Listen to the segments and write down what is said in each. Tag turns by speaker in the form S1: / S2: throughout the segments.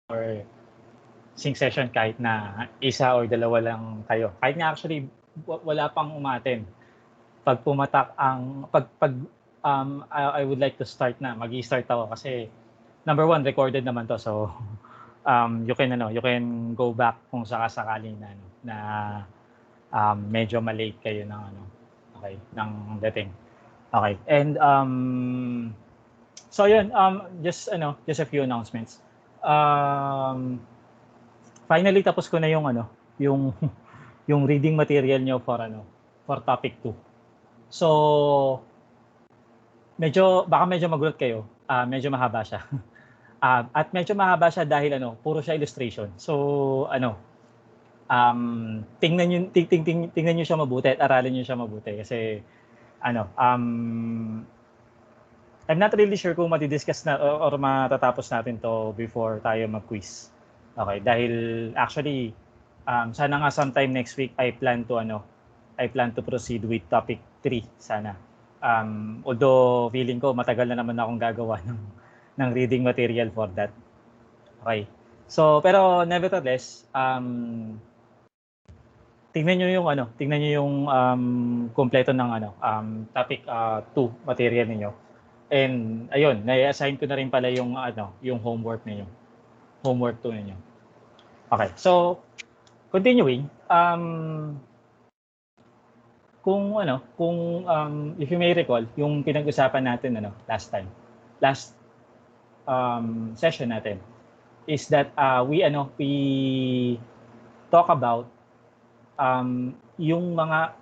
S1: or sync session kahit na isa or dalawa lang kayo. Kahit nga actually wala pang umattend. Pag pumatak ang I would like to start na. Magi-start ako kasi number one, recorded naman to. So you can go back kung sakasakali na medyo malate kayo ng ng dating. Okay. And so yun, just a few announcements. Finally tapos ko na yung yung reading material nyo for topic 2. So baka medyo magulat kayo. Medyo mahaba siya. At medyo mahaba siya dahil puro siya illustration. So tingnan niyo siya mabuti at aralin niyo siya mabuti kasi I'm not really sure kung mati-discuss na or matatapos natin to before tayo mag-quiz. Okay, dahil actually sana nga sometime next week I plan to proceed with topic 3 sana. Although feeling ko matagal na naman akong gagawa ng reading material for that. Okay. So pero nevertheless, tingnan niyo yung kumpleto ng topic 2 material niyo. And ayun, na-assign ko na rin pala yung homework niyo. Homework 2 niyo. Okay. So continuing, kung if you may recall, yung pinag-usapan natin last session natin is that we talk about yung mga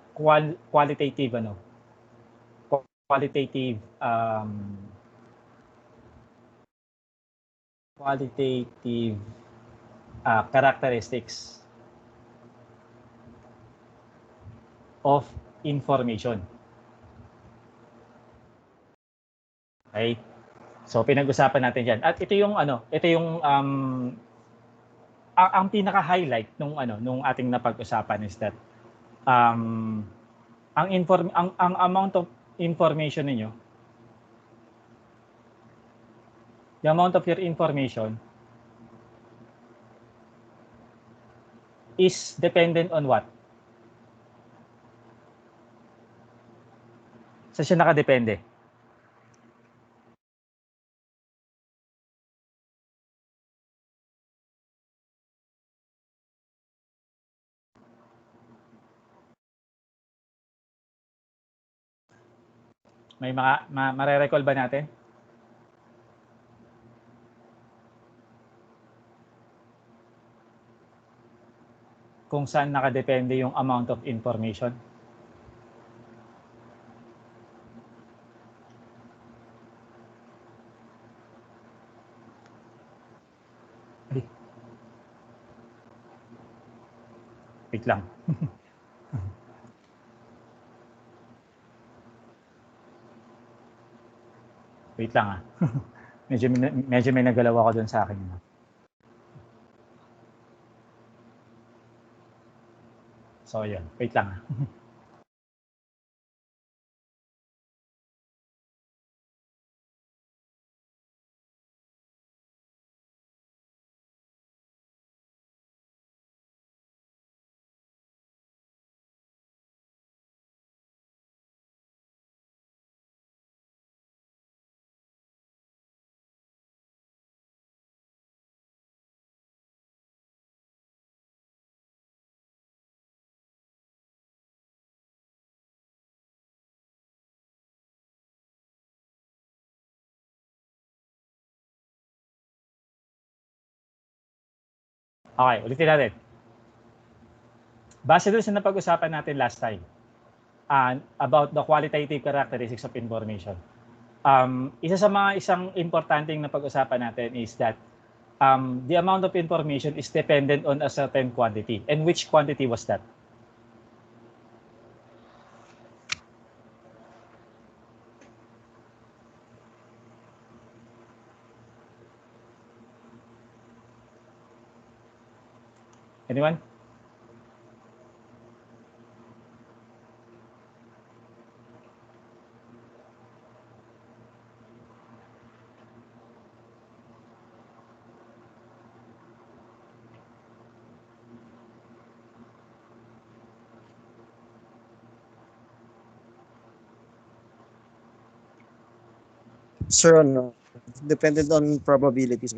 S1: qualitative characteristics of information. Okay? So pinag-usapan natin 'yan. At ito yung ang pinaka-highlight nung ating napag-usapan is that ang amount of information ninyo, the amount of your information is dependent on what? Saan siya nakadepende? May mare-recall ba natin? Kung saan nakadepende yung amount of information? Wait lang. Wait lang medyo may nagalaw ako doon sa akin. So yun, wait lang Okay, ulitin natin. Base doon sa napag-usapan natin last time about the qualitative characteristics of information. Isa sa mga isang importanteng napag-usapan natin is that the amount of information is dependent on a certain quantity. And which quantity was that? Anyone?
S2: Sir, ano, dependent on probabilities.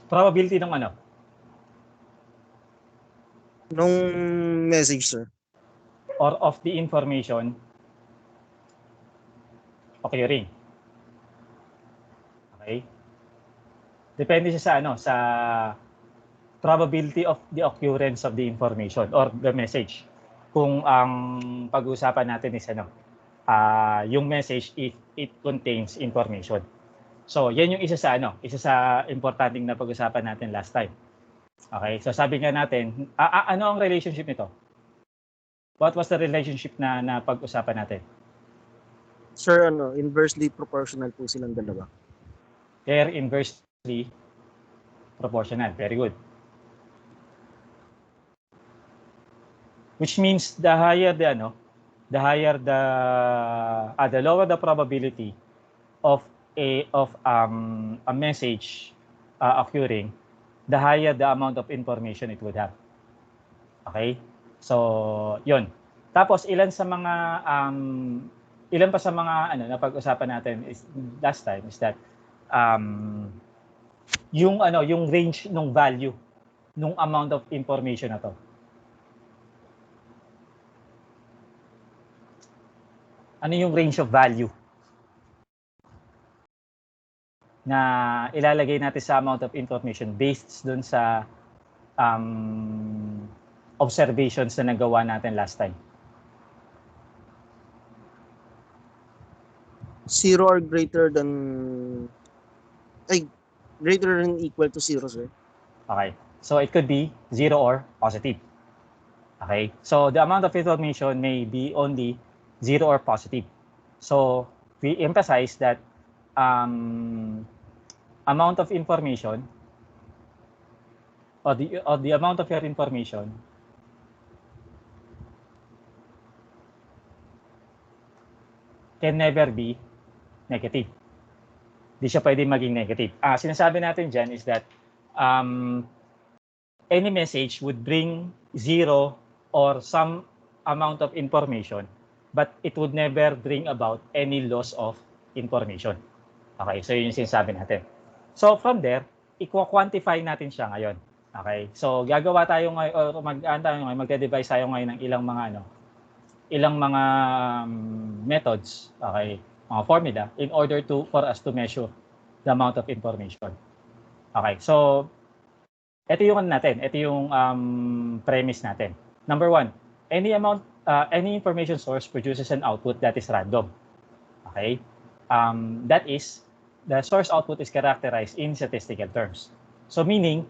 S1: Probability ng ano?
S2: Nung message, sir.
S1: Or of the information occurring. Okay? Depende siya sa ano, sa probability of the occurrence of the information or the message. Kung ang pag-uusapan natin is ano, yung message if it contains information. So, yan yung isa sa ano, isa sa importanteng na pag-usapan natin last time. Okay? So, sabi nga natin, ano ang relationship nito? What was the relationship na pag-usapan natin?
S2: Sir, ano, inversely proportional po silang dalawa.
S1: They're inversely proportional. Very good. Which means the higher the ano, the higher the lower the probability of a message occurring, the higher the amount of information it would have. Okay? So, 'yon. Tapos ilan pa sa mga ano na pag-usapan natin is last time is that yung range ng value nung amount of information na to. Ano yung range of value na ilalagay natin sa amount of information based dun sa observations na nagawa natin last time?
S2: 0 or greater than greater than equal to 0, sir.
S1: Okay. So it could be 0 or positive. Okay. So the amount of information may be only 0 or positive. So we emphasize that amount of information or the amount of your information can never be negative. Di siya pwedeng maging negative. Sinasabi natin dyan is that any message would bring 0 or some amount of information, but it would never bring about any loss of information. Okay, so yun yung sinasabi natin. So from there, i-quantify natin siya ngayon. Okay, so gagawa tayo ngayon, or magde-devise tayo ngayon ng ilang mga methods, okay, mga formula in order for us to measure the amount of information. Okay, so ito yung premise natin. Number 1, any information source produces an output that is random. Okay? That is, the source output is characterized in statistical terms. So meaning,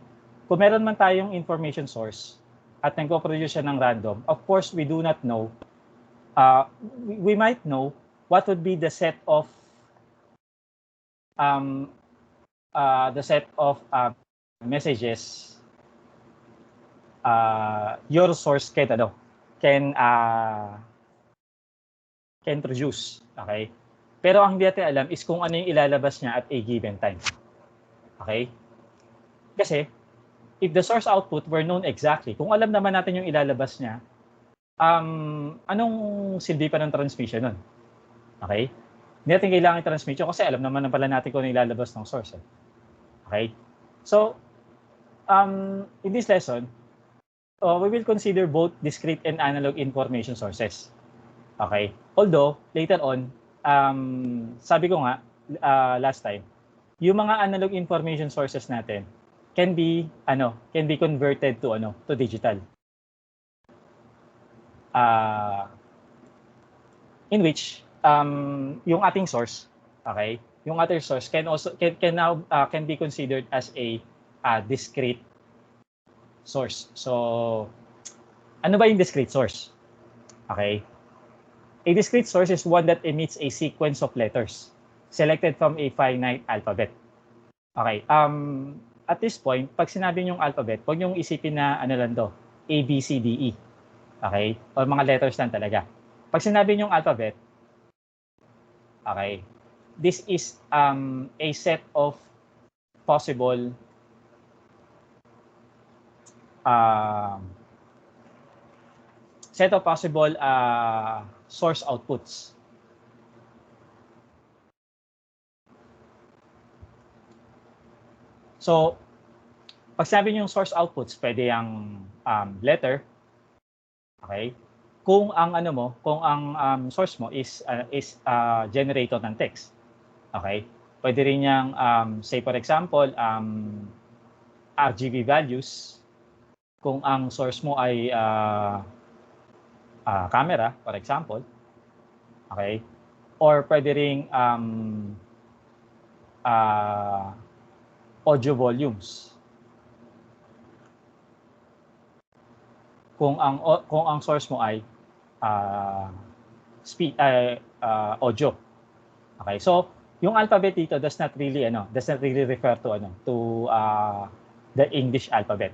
S1: kung meron man tayong information source at nagpo-produce siya ng random, of course, we do not know, we might know what would be the set of messages your source can produce. Okay? Pero ang hindi natin alam is kung ano yung ilalabas niya at a given time. Okay? Kasi, if the source output were known exactly, kung alam naman natin yung ilalabas niya, anong silbi pa ng transmission nun? Okay? Hindi natin kailangan i-transmit yun kasi alam naman pala natin kung ano ilalabas ng source. Okay? So, in this lesson, we will consider both discrete and analog information sources. Okay? Although, later on, sabi ko nga, last time, yung mga analog information sources natin can be converted to digital. In which, yung ating source, okay, yung ating source can be considered as a discrete source. So, ano ba yung discrete source? Okay. A discrete source is one that emits a sequence of letters selected from a finite alphabet. Okay. At this point, pag sinabi niyong alphabet, huwag niyong isipin na lang to, A, B, C, D, E. Okay? O mga letters lang talaga. Pag sinabi niyong alphabet, okay, this is a set of possible source outputs. So, pag sabi yung source outputs, pwede yung letter. Okay? Kung ang source mo is generator ng text. Okay? Pwede rin yung say for example, RGB values. Kung ang source mo ay camera, for example. Okay? Or pwede ring audio volumes. Kung ang source mo ay audio. Okay? So, yung alphabet dito does not really refer to the English alphabet.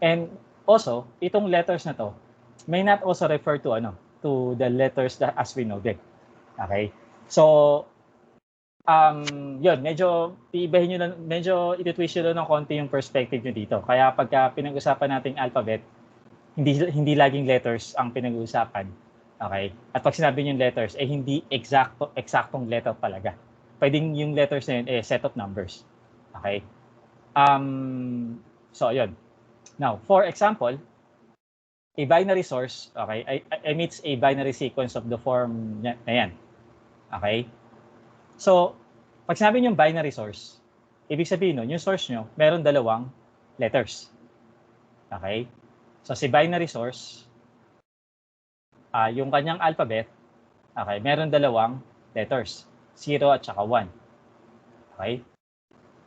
S1: And also, itong letters na to may not also refer to the letters that as we know them. Okay? So, yun, medyo iibahin nyo lang, medyo ititwist nyo lang ng konti yung perspective nyo dito. Kaya pagka pinag-usapan nating alphabet, hindi laging letters ang pinag-uusapan. Okay? At pag sinabi yung letters, hindi eksaktong letter talaga. Pwedeng yung letters na yun, set of numbers. Okay? So, yun. Now, for example, a binary source, okay, emits a binary sequence of the form na yan. Okay? So, pag sinabi yung binary source, ibig sabihin nun, yung source nyo, meron dalawang letters. Okay? So, si binary source, yung kanyang alphabet, okay, meron dalawang letters, 0 at saka 1. Okay?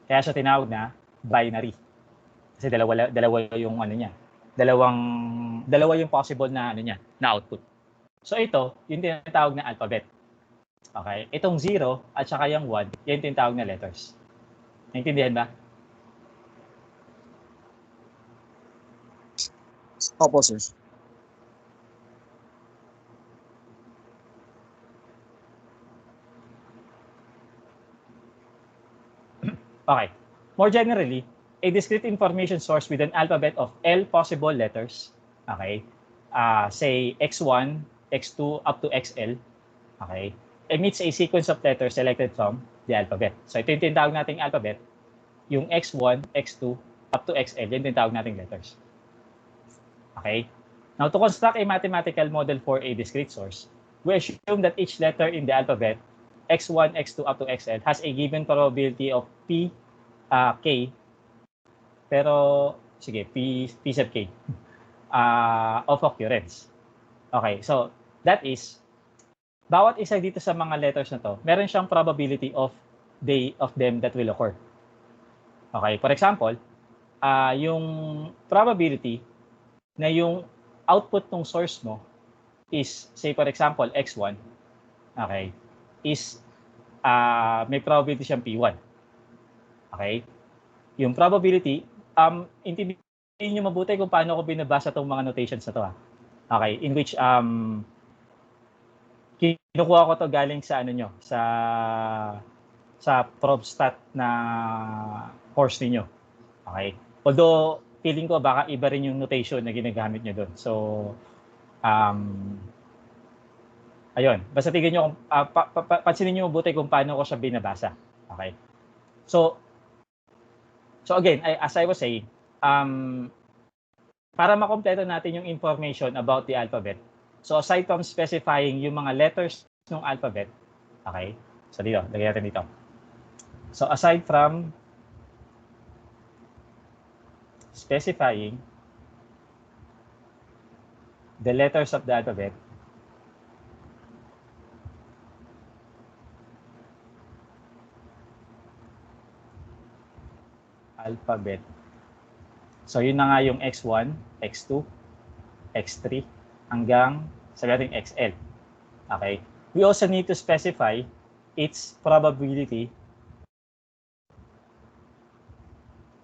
S1: Kaya siya tinawag na binary. Kasi dalawa yung niya. Dalawa yung possible na na output. So ito, yung tinatawag na alphabet. Okay? Itong 0 at saka yung 1, yan tinatawag na letters. Naintindihan ba?
S2: Opo, sir.
S1: Okay. More generally, a discrete information source with an alphabet of L possible letters, okay, say X1, X2, up to XL, okay, emits a sequence of letters selected from the alphabet. So ito yung tinatawag nating alphabet, yung X1, X2, up to XL, yan tinatawag nating letters. Okay? Now, to construct a mathematical model for a discrete source, we assume that each letter in the alphabet, X1, X2, up to XL, has a given probability of P, K, pero, sige, P sub K, of occurrence. Okay, so, that is, bawat isa dito sa mga letters na to, meron siyang probability of them that will occur. Okay, for example, yung probability na yung output ng source mo is, say for example, X1, okay, is may probability siyang P1. Okay? Yung probability, intindihin nyo mabuti kung paano ko binabasa itong mga notations na to. Okay, in which kinukuha ko to galing sa sa ProbStat na course niyo. Okay? Although feeling ko baka iba rin yung notation na ginagamit niyo doon. So ayun, basta tingnan niyo pansinin niyo mabuti kung paano ko siya binabasa. Okay? So again, as I was saying, para makompleto natin yung information about the alphabet, so aside from specifying yung mga letters ng alphabet, okay? So dito, lagyan natin dito. So aside from specifying the letters of the alphabet, so yun na nga yung X1, X2, X3, hanggang sabi natin XL. Okay? We also need to specify its probability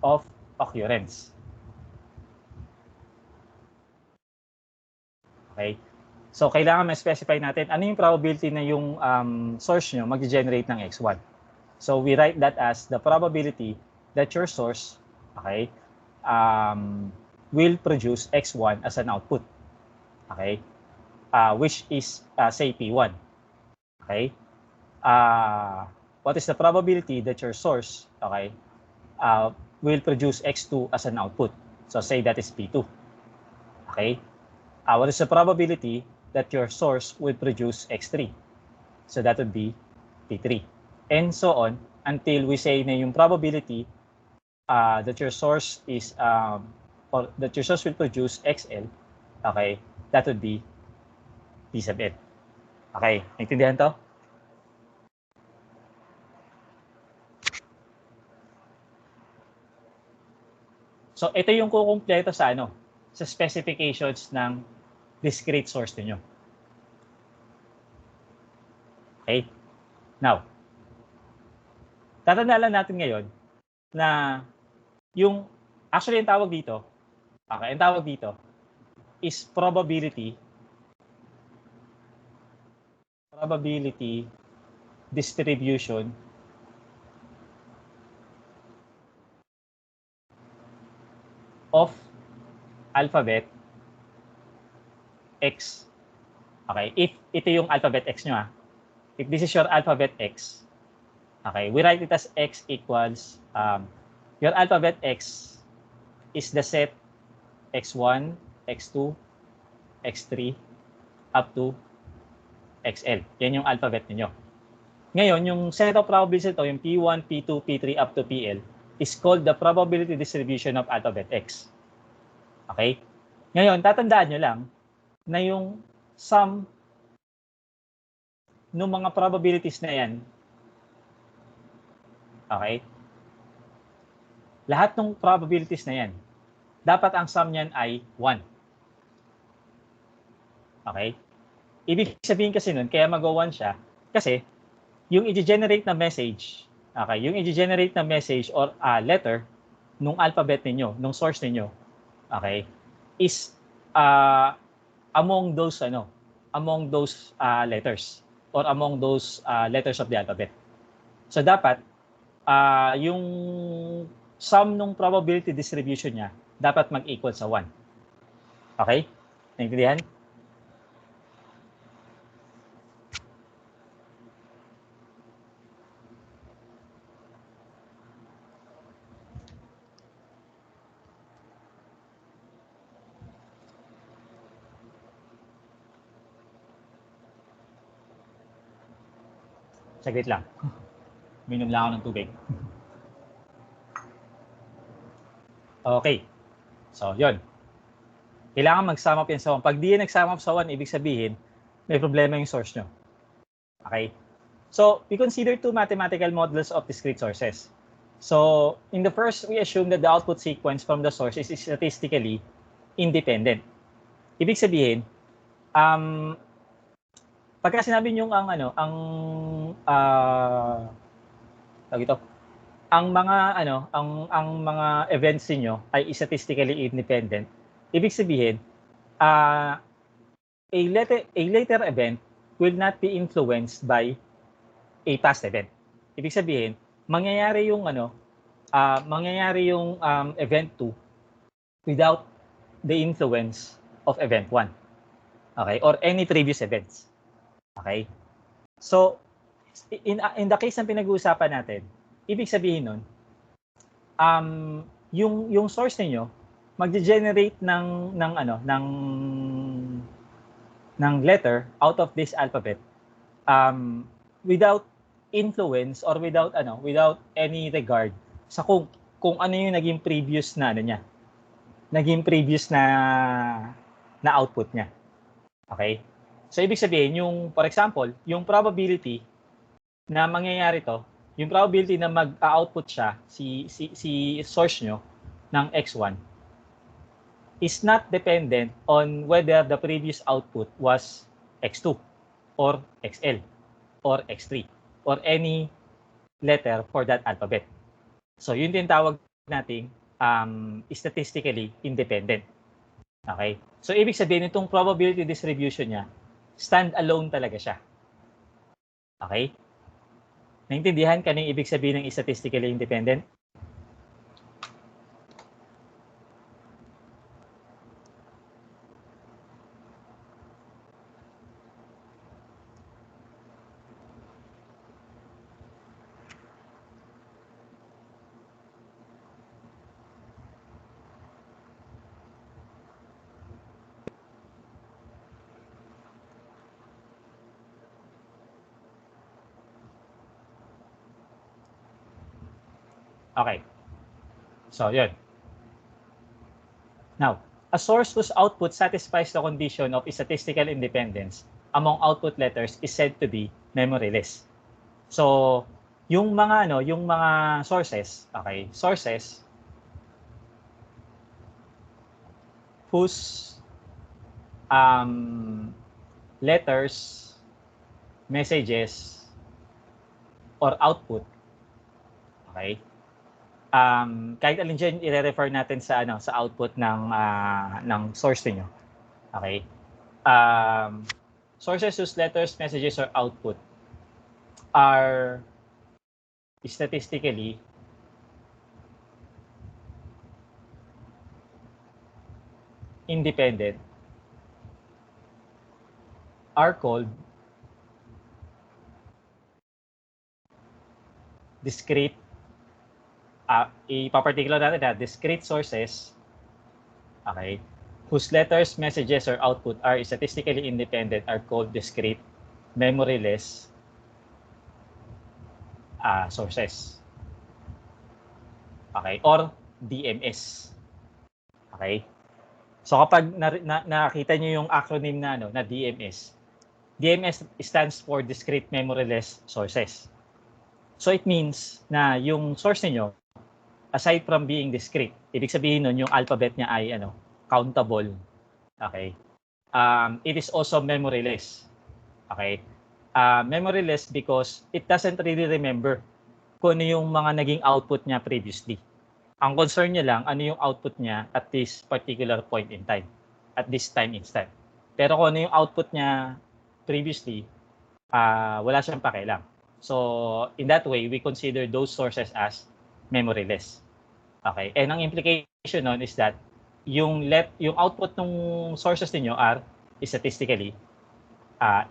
S1: of occurrence. Okay? So, kailangan ma-specify natin ano yung probability na yung source nyo mag-generate ng X1. So, we write that as the probability that your source, okay, will produce X1 as an output. Okay? Which is, say, P1. Okay? What is the probability that your source, okay, will produce X2 as an output. So say that is P2. Okay? What is the probability that your source will produce X3? So that would be P3. And so on until we say na yung probability that your source is or that your source will produce XL, okay, that would be P sub N. Okay, naintindihan to? So ito yung kukumpleto sa sa specifications ng discrete source niyo. Okay? Now, tatandaan lang natin ngayon na yung actually ang tawag dito, ang tawag dito is probability distribution of alphabet X. Okay, if ito yung alphabet X nyo if this is your alphabet X, okay, we write it as X equals, your alphabet X is the set X1, X2, X3, up to XL. Yan yung alphabet niyo. Ngayon, yung set of probabilities ito, yung P1, P2, P3, up to PL, is called the probability distribution of alphabet X. Okay? Ngayon, tatandaan nyo lang na yung sum ng mga probabilities na yan, okay? Lahat ng probabilities na yan, dapat ang sum niyan ay 1. Okay? Ibig sabihin kasi nun, kaya mag-1 siya, kasi yung i-generate na message, okay, yung i-generate na message or letter nung alphabet ninyo, nung source ninyo, okay, is among those letters or among those letters of the alphabet. So dapat yung sum nung probability distribution niya dapat mag-equal sa 1. Okay? Naintindihan? Saglit lang. Minom lang ako ng tubig. Okay. So, yun. Kailangan mag-sum up yan sa 1. Pag di yan nag-sum up sa 1, ibig sabihin, may problema yung source nyo. Okay? So, we consider two mathematical models of discrete sources. So, in the first, we assume that the output sequence from the source is statistically independent. Ibig sabihin, pagka sinabi nyo ang mga events niyo ay statistically independent, ibig sabihin, a later event will not be influenced by a past event. Ibig sabihin, mangyayari yung event 2 without the influence of event 1. Okay? Or any previous events. Okay? So, in the case ng pinag-uusapan natin, ibig sabihin nun, yung source niyo magge-generate ng letter out of this alphabet without influence or without any regard sa kung ano yung naging previous na output niya. Okay? So ibig sabihin for example, yung probability na mangyayari to, yung probability na mag-output siya si source nyo ng X1 is not dependent on whether the previous output was X2 or XL or X3 or any letter for that alphabet. So yun din tawag nating statistically independent. Okay? So ibig sabihin itong probability distribution niya, stand-alone talaga siya. Okay? Naintindihan ka ng ibig sabihin ng statistically independent? Okay. So, yun. Now, a source whose output satisfies the condition of statistical independence among output letters is said to be memoryless. So, yung mga sources, okay, sources whose letters, messages, or output, okay, kahit alin dyan i-refer natin sa sa output ng source niyo. Okay? Sources whose letters, messages, or output are statistically independent are called discrete, ipaparticular natin na discrete sources, okay, whose letters, messages, or output are statistically independent are called discrete memoryless sources. Okay, or DMS. Okay? So kapag nakita niyo yung acronym na DMS, DMS stands for discrete memoryless sources. So it means na yung source niyo, aside from being discrete, ibig sabihin nun yung alphabet niya ay countable. Okay? It is also memoryless. Okay? Memoryless because it doesn't really remember kung ano yung mga naging output niya previously. Ang concern niya lang, ano yung output niya at this particular point in time, at this time instant. Pero kung ano yung output niya previously, wala siyang pakialam. So, in that way, we consider those sources as memoryless. Okay? And ang implication nun is that yung output ng sources ninyo are statistically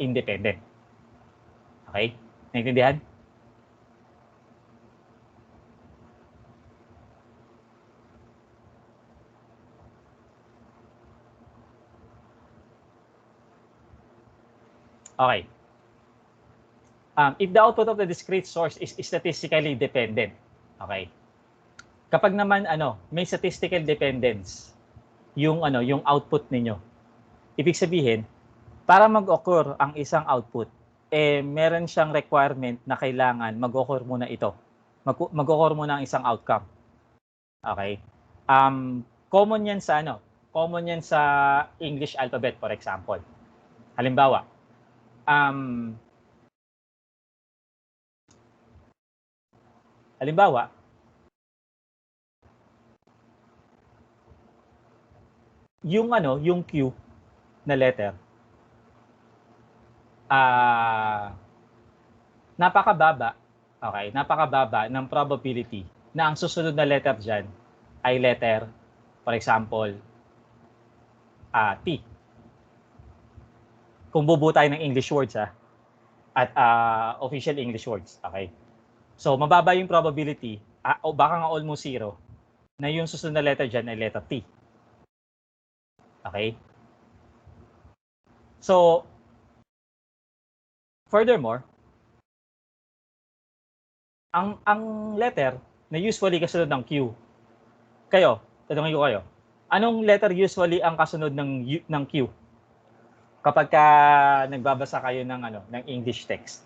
S1: independent. Okay? Naintindihan? Okay. If the output of the discrete source is statistically dependent, okay? Kapag naman may statistical dependence yung output ninyo. Ibig sabihin, para mag-occur ang isang output, meron siyang requirement na kailangan mag-occur muna ito. Mag-occur muna ang isang outcome. Okay? Common yan sa English alphabet, for example. Halimbawa, yung Q na letter, napakababa ng probability na ang susunod na letter dyan ay letter, for example, T. Kung bubuo tayo ng English words at official English words, okay? So, mababa yung probability, o baka nga almost zero, na yung susunod na letter dyan ay letter T. Okay? So, furthermore, ang letter na usually kasunod ng Q, tatanungin ko kayo, anong letter usually ang kasunod ng Q? Kapag nagbabasa kayo ng English text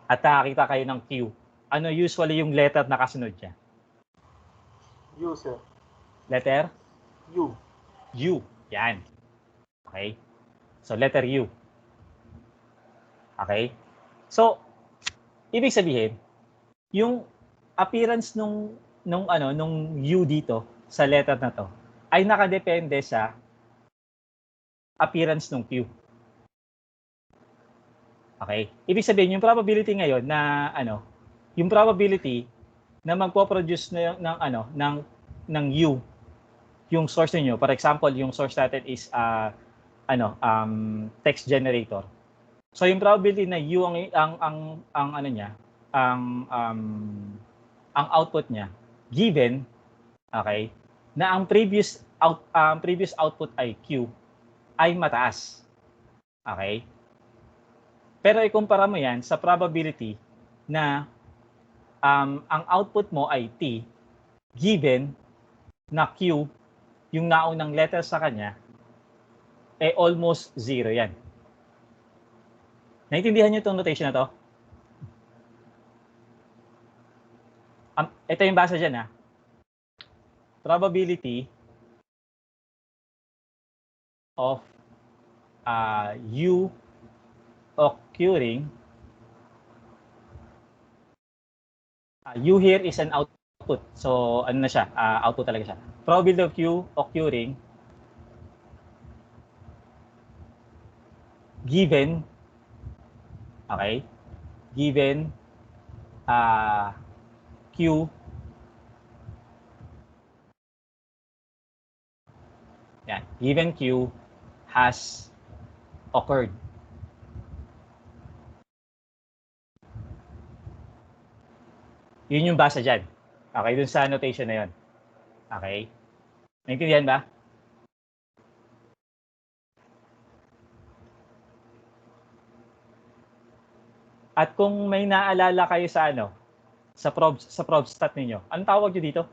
S1: at nakakita kayo ng Q, ano usually yung letter na kasunod niya?
S2: U, sir.
S1: Letter?
S2: U.
S1: U. Yan. Okay? So, letter U. Okay? So, ibig sabihin, yung appearance nung U dito sa letter na to ay nakadepende sa appearance ng Q. Okay? Ibig sabihin, yung probability ngayon na yung probability na magpo-produce ng U yung source niyo. For example, yung source natin is text generator. So yung probability na U ang output niya given, okay, na ang previous output ay Q ay mataas. Okay? Pero ikumpara mo yan sa probability na ang output mo ay T, given na Q, yung naunang letter sa kanya, almost 0 yan. Naintindihan niyo itong notation na to? Ito yung basa dyan, ha? Probability of U occurring. U here is an output. So, ano na siya? Output talaga siya. Probability of U occurring given, okay, given Q, yan, given Q has occurred. Yun yung basa dyan. Okay, dun sa notation na yun. Okay? Naintindihan ba? At kung may naalala kayo sa sa ProbStat ninyo, anong tawag nyo dito?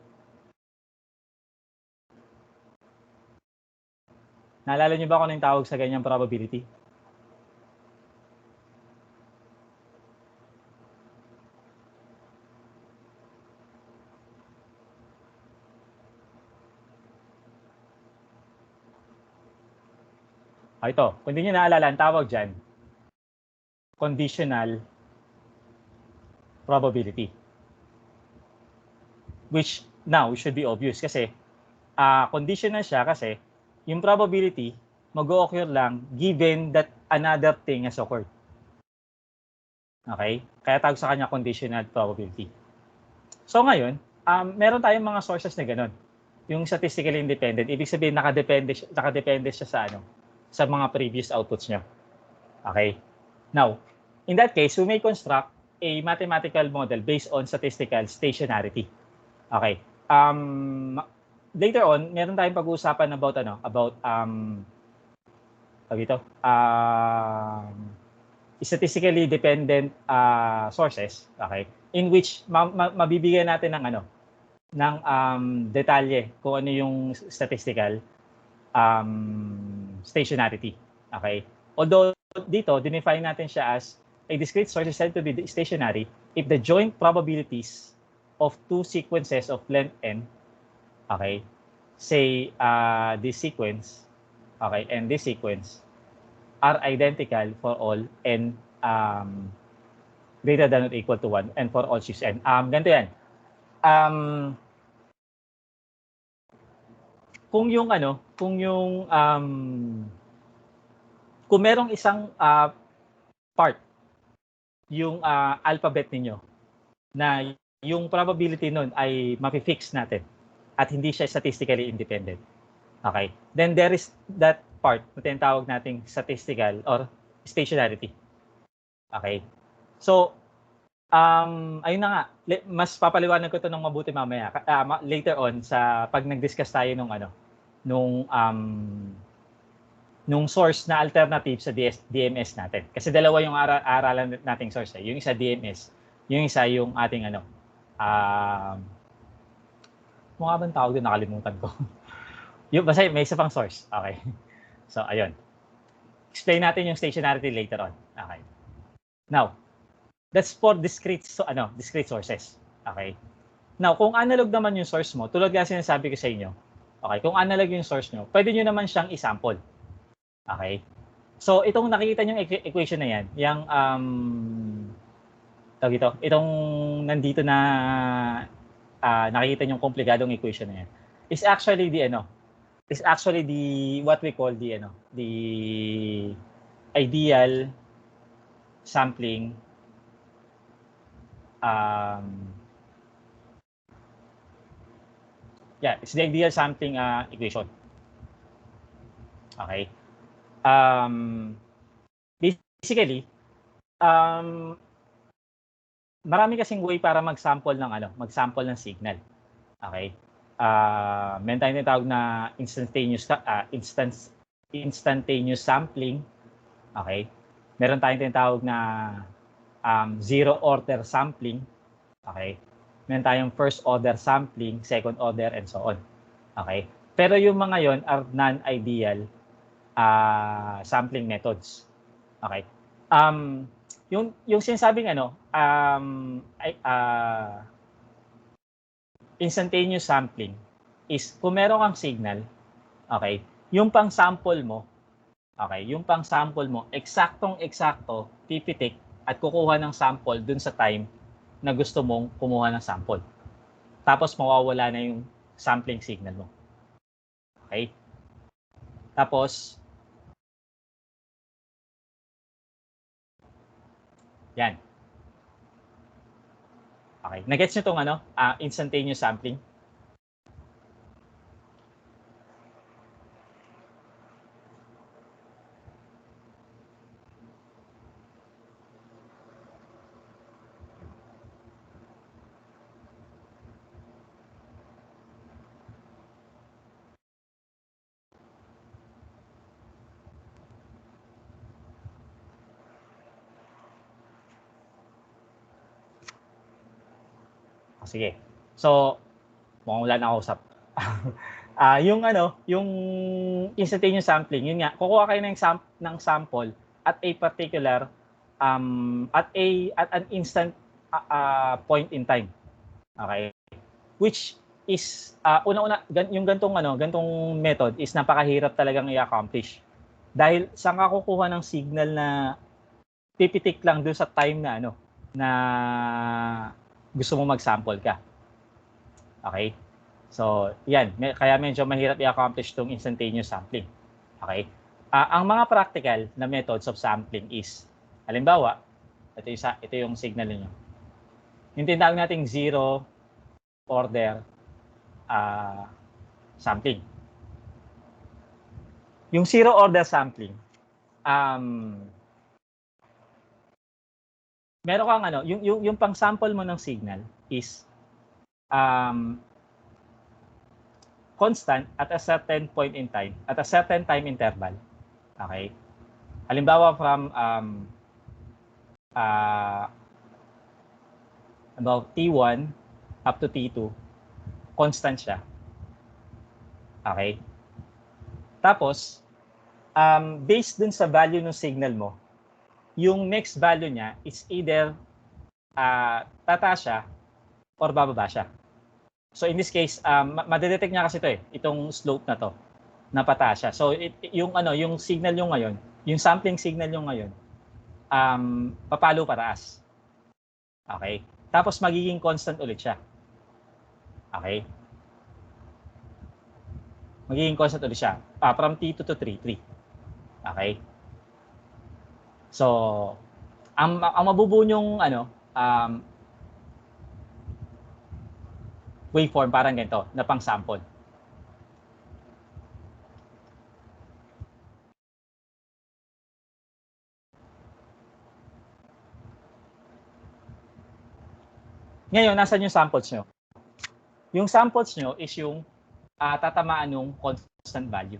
S1: Naalala nyo ba kung anong tawag sa ganyang probability? Ito, kung hindi nyo naalala, ang tawag dyan, conditional probability. Which now should be obvious kasi conditional siya kasi yung probability mag-o-occur lang given that another thing has occurred. Okay? Kaya tawag sa kanya conditional probability. So ngayon, meron tayong mga sources na ganun. Yung statistically independent, ibig sabihin nakadepende siya sa mga previous outputs nyo. Okay? Now, in that case, we may construct a mathematical model based on statistical stationarity. Okay. Later on, meron tayong pag-uusapan about statistically dependent sources, okay? In which mabibigyan natin ng detalye kung ano yung statistical stationarity, okay? Although dito, dinefine natin siya as a discrete source is said to be stationary if the joint probabilities of two sequences of length n, okay, say this sequence, okay, and this sequence are identical for all n greater than or equal to 1 and for all shifts n. Ganito yan. Kung merong isang part yung alphabet ninyo na yung probability nun ay mapi-fix natin at hindi siya statistically independent. Okay? Then there is that part na tinatawag nating statistical or stationarity. Okay? So, ayun na nga, mas papaliwanag ko ito ng mabuti mamaya. Later on sa pag nag-discuss tayo nung source na alternative sa DMS natin. Kasi dalawa yung aralan nating source. Yung isa DMS, yung isa yung ating mukha bang tawag doon, nakalimutan ko. Yung basta may isa pang source. Okay. So, ayun. Explain natin yung stationarity later on. Okay. Now, that's for discrete sources. Okay. Now, kung analog naman yung source mo, tulad nga sinasabi ko sa inyo, okay, kung analog yung source nyo, pwede nyo naman siyang i-sample. Okay. So, itong nakikita nyo equation na yan, yung itong nandito na nakikita nyo komplikadong equation na yan, is actually what we call the ideal sampling it's the ideal sampling equation. Okay. Basically, marami kasing way para mag-sample ng signal. Okay? Meron tayong tinatawag na instantaneous sampling. Okay? Meron tayong tinatawag na zero order sampling. Okay? Meron tayong first order sampling, second order, and so on. Okay? Pero yung mga yon are non-ideal sampling methods. Okay? Yung sinasabing instantaneous sampling is kung meron kang signal, okay, yung pang-sample mo, eksaktong-eksakto, pipitik at kukuha ng sample dun sa time na gusto mong kumuha ng sample. Tapos mawawala na yung sampling signal mo. Okay? Tapos, yan. Okay. Nagets nyo itong instantaneous sampling? Sige. So, mukhang wala na kausap. Yung instantaneous sampling, yun nga, kukuha kayo ng sample at a particular at an instant point in time. Okay? Which is una-una yung gantong method is napakahirap talagang i-accomplish. Dahil saan ka kukuha ng signal na pipitik lang doon sa time na gusto mo mag-sample ka. Okay? So, yan. Kaya medyo mahirap i-accomplish itong instantaneous sampling. Okay? Ang mga practical na methods of sampling is, halimbawa, ito yung signal niyo. Yung tinatawag nating zero order sampling. Yung zero order sampling, meron kang yung pang-sample mo ng signal is constant at a certain point in time, at a certain time interval. Okay? Halimbawa from about T1 up to T2, constant siya. Okay? Tapos, based dun sa value ng signal mo, yung next value niya is either tataas siya or bababa siya. So in this case, madedetect niya kasi itong slope na to, na pataas siya. So yung signal yung ngayon, yung sampling signal yung ngayon, papalo pataas. Okay? Tapos magiging constant ulit siya. Okay? Magiging constant ulit siya. From T2 to 3. Okay? So, ang mabubuo yung waveform parang ganito, na pang-sample. Ngayon, nasan yung samples nyo? Yung samples nyo is yung tatamaan ng constant value.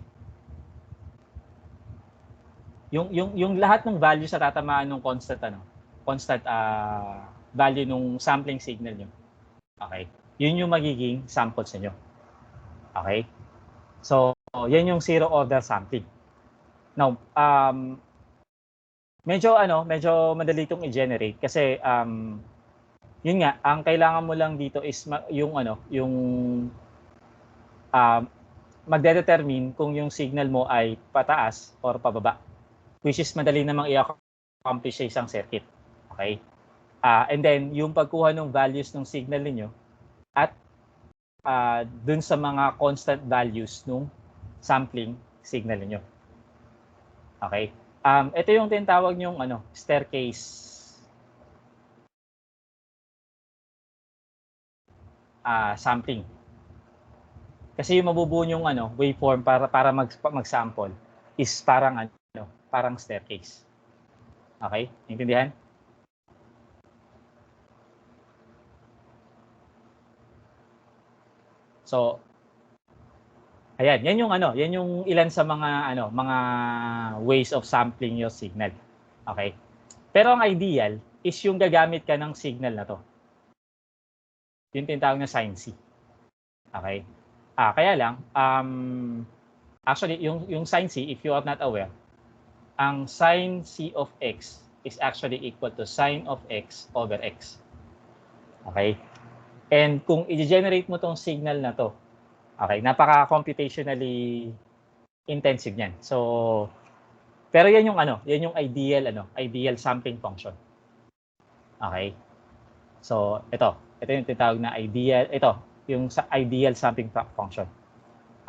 S1: Yung lahat ng value sa tatamaan ng constant value nung sampling signal nyo. Okay? Yun yung magiging samples niyo. Okay? So, yan yung zero order sampling. Now, medyo madali itong i-generate kasi yun nga, ang kailangan mo lang dito is magde-determine kung yung signal mo ay pataas or pababa. Which is madali namang i-accomplish sa isang circuit. Okay? And then, yung pagkuha ng values ng signal niyo at dun sa mga constant values ng sampling signal niyo. Okay? Ito yung tinatawag yung staircase sampling. Kasi yung mabubuo yung waveform para mag-sample is parang staircase. Okay? Intindihan? So, ayan, yan yung ilan sa mga ways of sampling your signal. Okay? Pero ang ideal is yung gagamit ka ng signal na to. Yung tinatawag na sin C. Okay? Kaya lang, actually, yung sin C, if you are not aware, ang sin C of x is actually equal to sin of x over x. Okay? And kung i-generate mo tong signal na to, okay, napaka-computationally intensive niyan. So, pero yan yung ideal sampling function. Okay? So, ito yung tinatawag na yung ideal sampling function.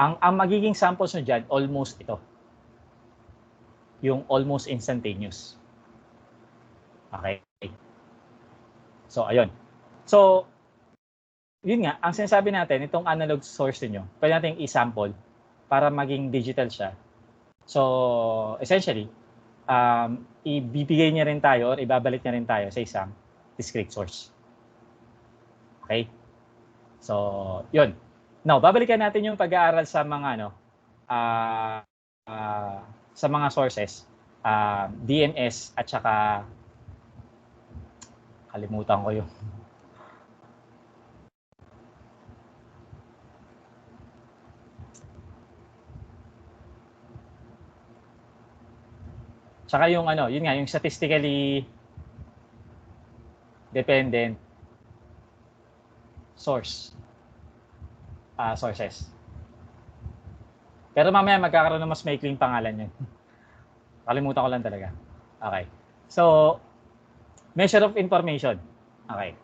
S1: Ang magiging samples nyo dyan, almost ito. Yung almost instantaneous. Okay? So, ayun. So, yun nga, ang sinasabi natin, itong analog source niyo, pwede natin i-sample para maging digital siya. So, essentially, ibibigay niya rin tayo or ibabalik niya rin tayo sa isang discrete source. Okay? So, yun. Now, babalikan natin yung pag-aaral sa mga sa mga sources, DMS at saka kalimutan ko yung tsaka yung yun nga, yung statistically dependent sources. Pero mamaya magkakaroon ng mas maikling pangalan yun. Kalimutan ko lang talaga. Okay. So, measure of information. Okay.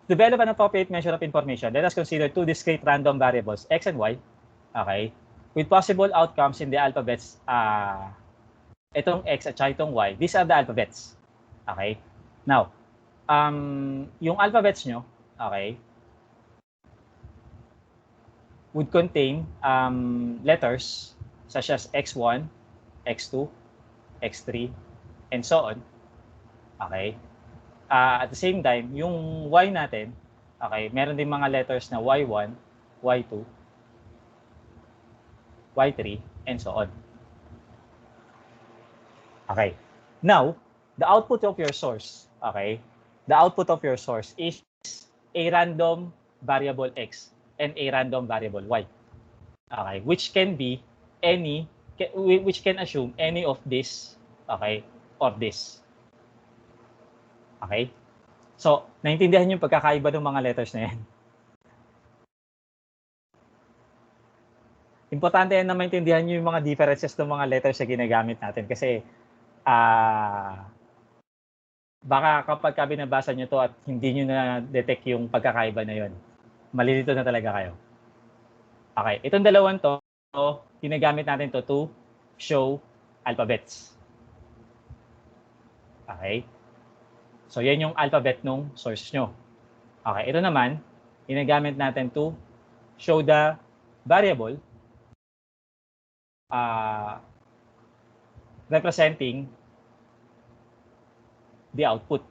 S1: Develop an appropriate measure of information. Let us consider two discrete random variables, x and y. Okay. With possible outcomes in the alphabets, itong x at itong y, these are the alphabets. Okay. Now, yung alphabets nyo, okay, would contain letters such as x1, x2, x3, and so on. Okay. At the same time, yung y natin, okay, meron din mga letters na y1, y2, y3, and so on. Okay. Now, the output of your source, okay, the output of your source is a random variable x and a random variable y. Okay, which can assume any of this, okay, or this. Okay? So, naintindihan yung pagkakaiba ng mga letters na yan. Importante yan na maintindihan nyo yung mga differences ng mga letters na ginagamit natin kasi baka kapag binabasa nyo to at hindi nyo na-detect yung pagkakaiba na yun, malilito na talaga kayo. Okay, itong dalawang to, ginagamit natin to show alphabets. Okay? So, yan yung alphabet nung source nyo. Okay, ito naman, ginagamit natin to show the variable representing the output.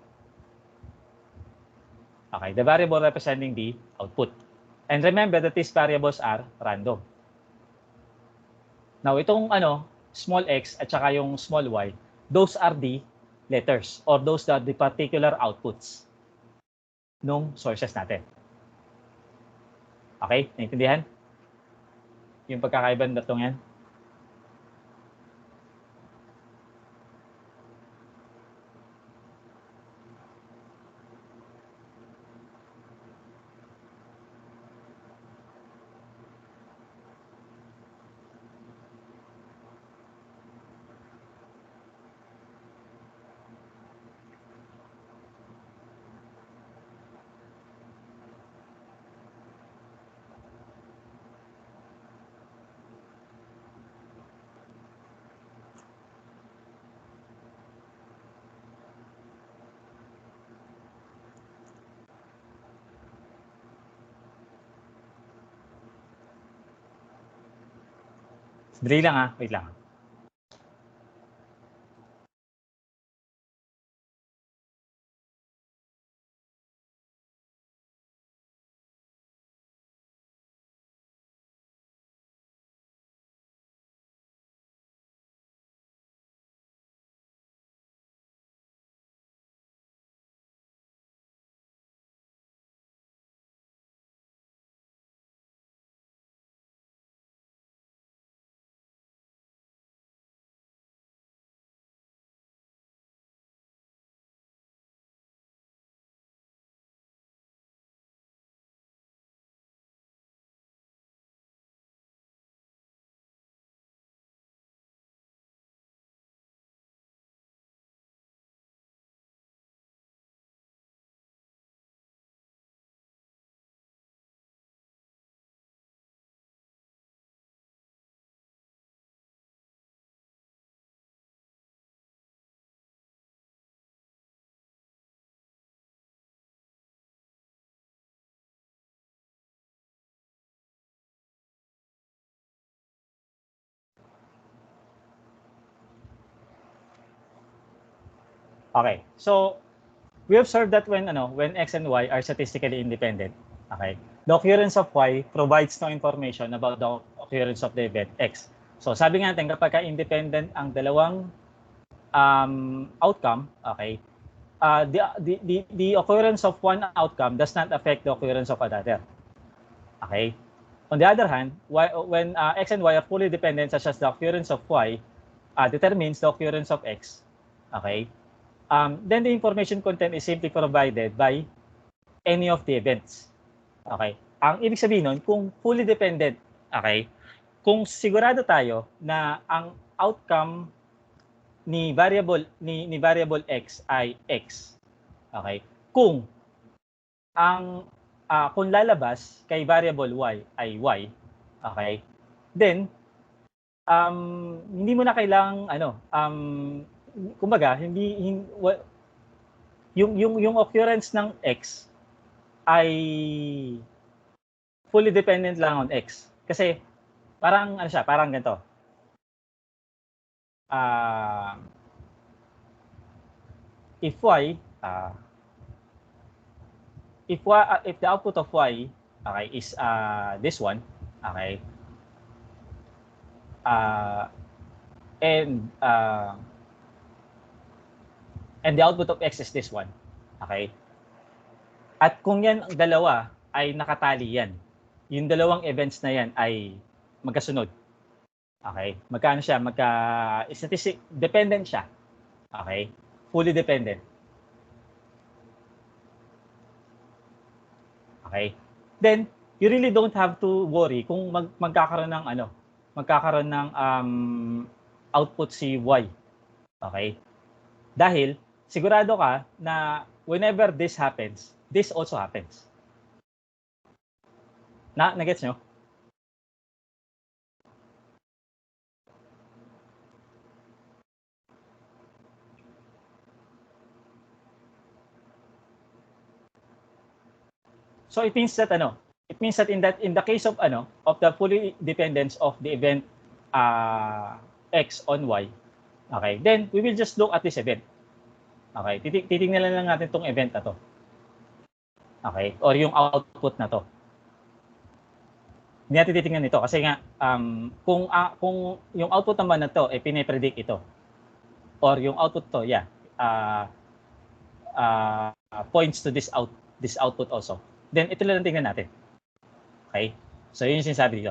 S1: Okay, the variable representing the output. And remember that these variables are random. Now, itong small x at saka yung small y, those are the letters or those are the particular outputs nung sources natin. Okay, naintindihan? Yung pagkakaiba ng datong yan? Dali lang wait lang. Okay. So, we observed that when X and Y are statistically independent, okay, the occurrence of Y provides no information about the occurrence of the event X. So, sabi nga natin, kapag independent ang dalawang outcome, okay, the occurrence of one outcome does not affect the occurrence of another. Okay. On the other hand, when X and Y are fully dependent, such as the occurrence of Y determines the occurrence of X, okay, then the information content is simply provided by any of the events. Okay. Ang ibig sabihin nun, kung fully dependent, okay, kung sigurado tayo na ang outcome ni variable X ay X. Okay? Kung ang kung lalabas kay variable Y ay Y, okay? Then hindi mo na kailangang kumbaga yung occurrence ng X ay fully dependent lang on X. Kasi parang parang ganito. If Y if the output of Y, okay, is this one, okay, and the output of X is this one, okay, at kung yan ang dalawa ay nakatali yan, yung dalawang events na yan ay magkasunod, okay, magkano siya, statistic dependent siya, okay, fully dependent. Okay? Then you really don't have to worry kung magkakaroon ng output si Y. Okay? Dahil sigurado ka na whenever this happens, this also happens. Na-gets nyo? So it means that in the case of the fully dependence of the event X on Y, okay, then we will just look at this event. Okay, titingnan lang natin tong event na to. Okay, or yung output na to. Hindi natin titingnan ito kasi nga kung yung output naman na to pine-predict ito. Or yung output to, points to this output also. Then ito lang tingnan natin. Okay? So yun yung sinasabi dito.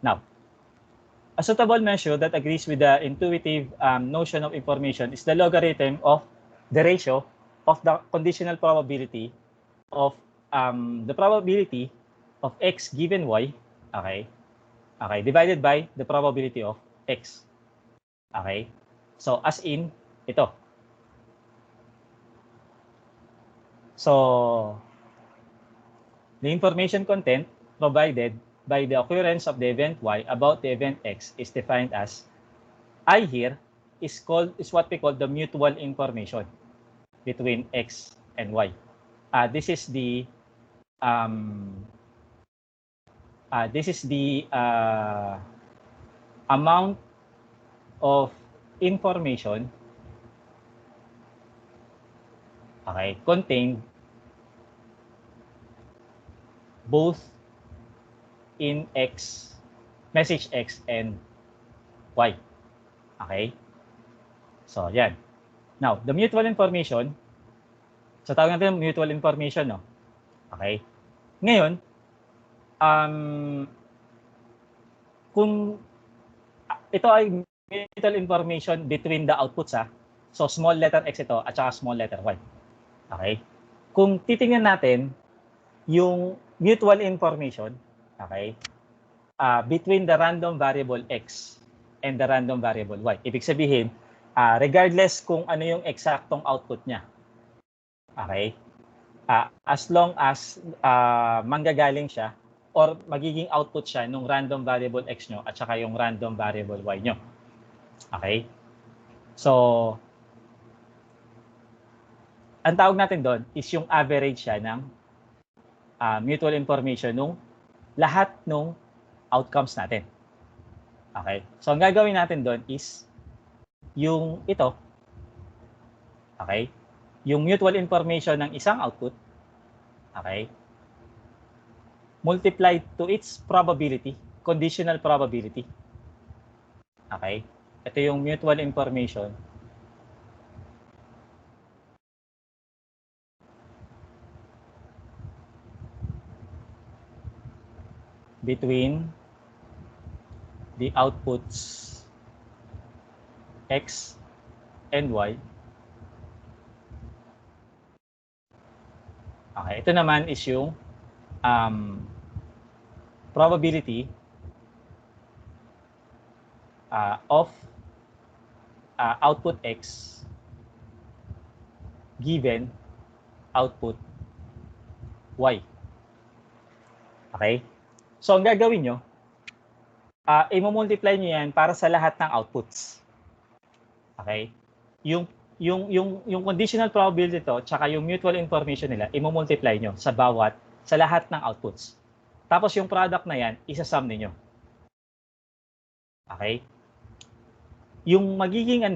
S1: Now, a suitable measure that agrees with the intuitive notion of information is the logarithm of the ratio of the conditional probability of the probability of X given Y, okay, divided by the probability of X. Okay? So as in ito. So the information content provided by the occurrence of the event Y about the event X is defined as I here is what we call the mutual information between X and Y. This is the amount of information, okay, contained both in message X and Y. Okay? So, yan. Now, the mutual information, so tawag natin mutual information, no? Okay? Ngayon, kung ito ay mutual information between the outputs, so small letter X ito at saka small letter Y. Okay? Kung titingnan natin yung mutual information, okay, between the random variable X and the random variable Y. Ibig sabihin, regardless kung ano yung eksaktong output niya, okay, as long as manggagaling siya or magiging output siya nung random variable X nyo at saka yung random variable Y nyo. Okay? So, ang tawag natin doon is yung average siya ng mutual information nung lahat nung outcomes natin. Okay? So, ang gagawin natin doon is yung ito. Okay? Yung mutual information ng isang output, okay, multiplied to its probability, conditional probability. Okay? Ito yung mutual information between the outputs X and Y. Okay, ito naman is yung probability of output X given output Y. Okay? So, ang gagawin nyo, i-multiply nyo yan para sa lahat ng outputs. Okay? Yung conditional probability to, tsaka yung mutual information nila, i-multiply nyo sa lahat ng outputs. Tapos yung product na yan, isa-sum ninyo. Okay? Yung magiging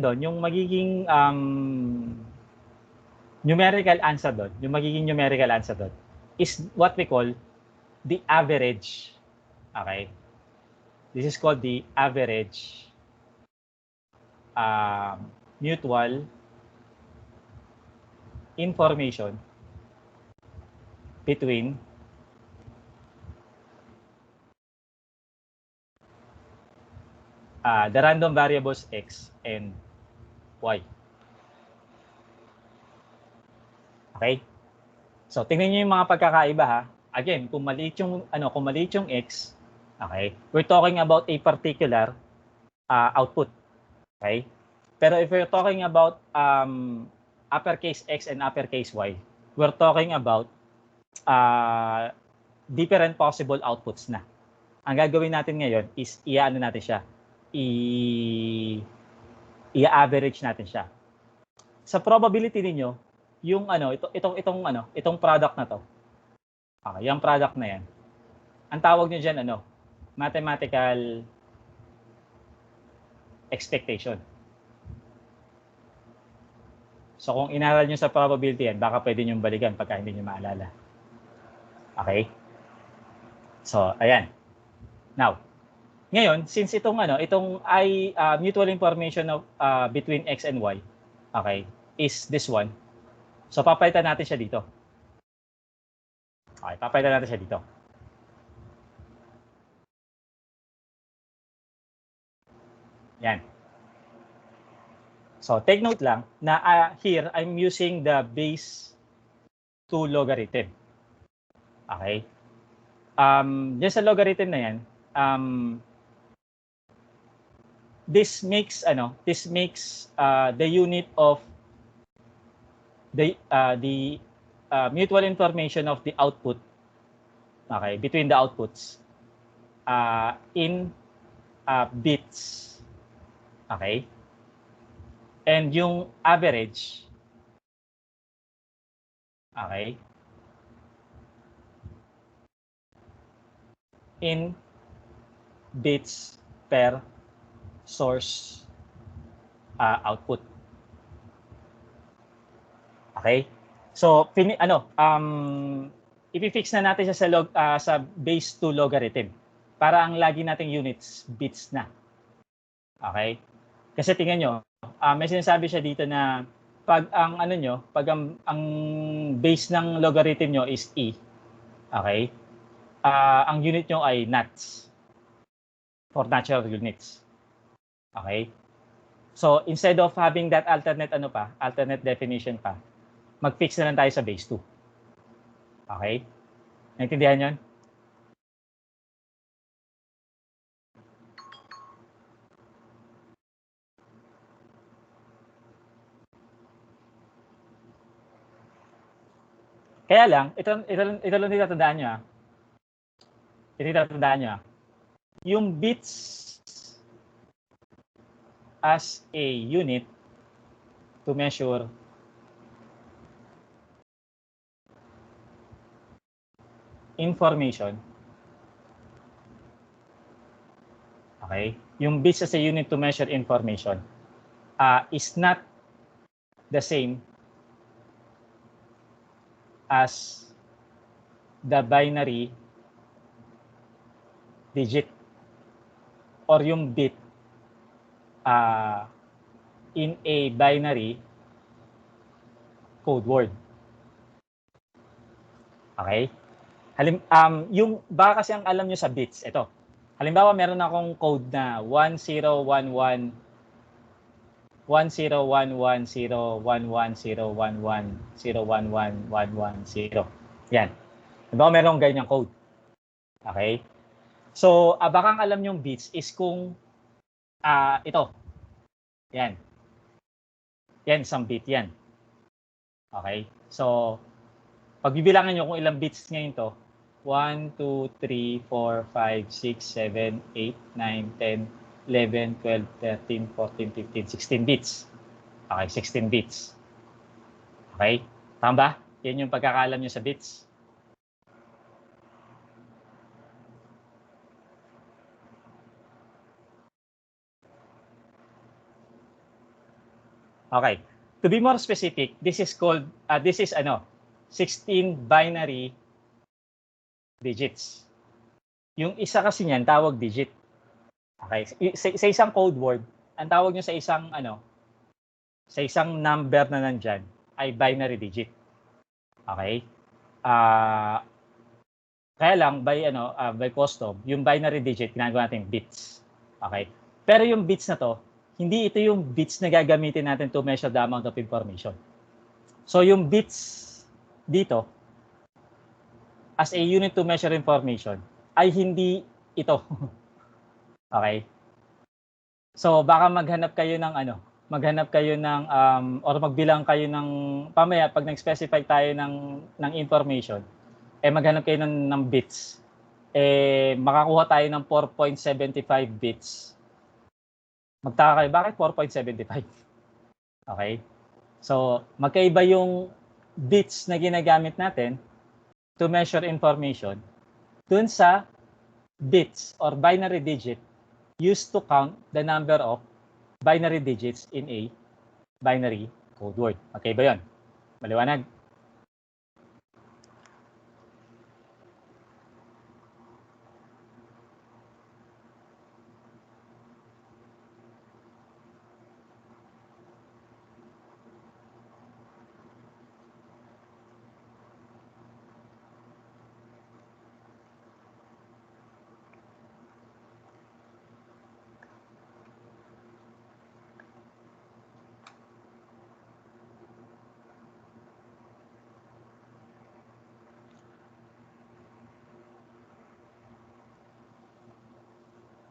S1: numerical answer doon, is what we call the average. Okay? This is called the average mutual information between the random variables X and Y. Okay? So, tingnan niyo yung mga pagkakaiba ha. Again, kung maliit yung X, okay, we're talking about a particular output. Okay? Pero if we're talking about uppercase X and uppercase Y, we're talking about different possible outputs na. Ang gagawin natin ngayon is i-ano natin siya, i-average natin siya. Sa probability niyo, yung itong product na to. Okay, yung product na yan. Ang tawag niyo diyan mathematical expectation. So kung inaral niyo sa probability yan, baka pwede niyo balikan pagka hindi niyo maalala. Okay? So, ayan. Now, ngayon, since itong mutual information of between X and Y, okay, is this one. So papalitan natin siya dito. Okay, papalitan natin siya dito. Yan. So take note lang na here I'm using the base 2 logarithm. Okay? Diyan sa logarithm na yan, this makes the unit of the mutual information of the output, okay, between the outputs in bits. Okay? And yung average, okay, in bits per source output. Okay? So i-fix na natin siya sa base 2 logarithm para ang lagi nating units bits na. Okay? Kasi tingnan nyo, may sinasabi siya dito na pag ang base ng logarithm nyo is e, okay? Ang unit nyo ay nats for natural units. Okay? So instead of having that alternate definition pa, mag-fix na lang tayo sa base 2. Okay? Naintindihan yun? Kaya lang, ito lang nitatandaan nyo. Ito nitatandaan nyo. Yung bits as a unit to measure information. Okay? Yung bits as a unit to measure information is not the same as the binary digit or yung bit in a binary code word. Okay? Yung baka kasi ang alam nyo sa bits, ito. Halimbawa, meron akong code na 1011 1011011011011110. Yan. Halimbawa, meron akong ganyang code. Okay? So, baka ang alam yung bits is kung ito. Yan. Yan, isang bit yan. Okay? So, pagbibilangan nyo kung ilang bits ngayon to, 1, 2, 3, 4, 5, 6, 7, 8, 9, 10, 11, 12, 13, 14, 15, 16 bits. Okay, 16 bits. Okay? Tama ba? Yan yung pagkakalam nyo sa bits. Okay. To be more specific, this is called, this is 16 binary digits. Yung isa kasi niyan, tawag digit. Okay. Sa isang code word, ang tawag nyo sa isang sa isang number na nandyan ay binary digit. Okay? Kaya lang by custom, yung binary digit ginagawa natin bits. Okay? Pero yung bits na to, hindi ito yung bits na gagamitin natin to measure the amount of information. So yung bits dito as a unit to measure information ay hindi ito. Okay? So baka maghanap kayo ng or magbilang kayo ng pamaya pag nag-specify tayo ng information, maghanap kayo ng bits. Makakuha tayo ng 4.75 bits. Magtaka kayo, bakit 4.75? Okay? So, magkaiba yung bits na ginagamit natin to measure information dun sa bits or binary digit used to count the number of binary digits in a binary code word. Okay ba yun? Maliwanag?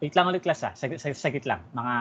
S1: Wait lang ulit class sagit lang. Mga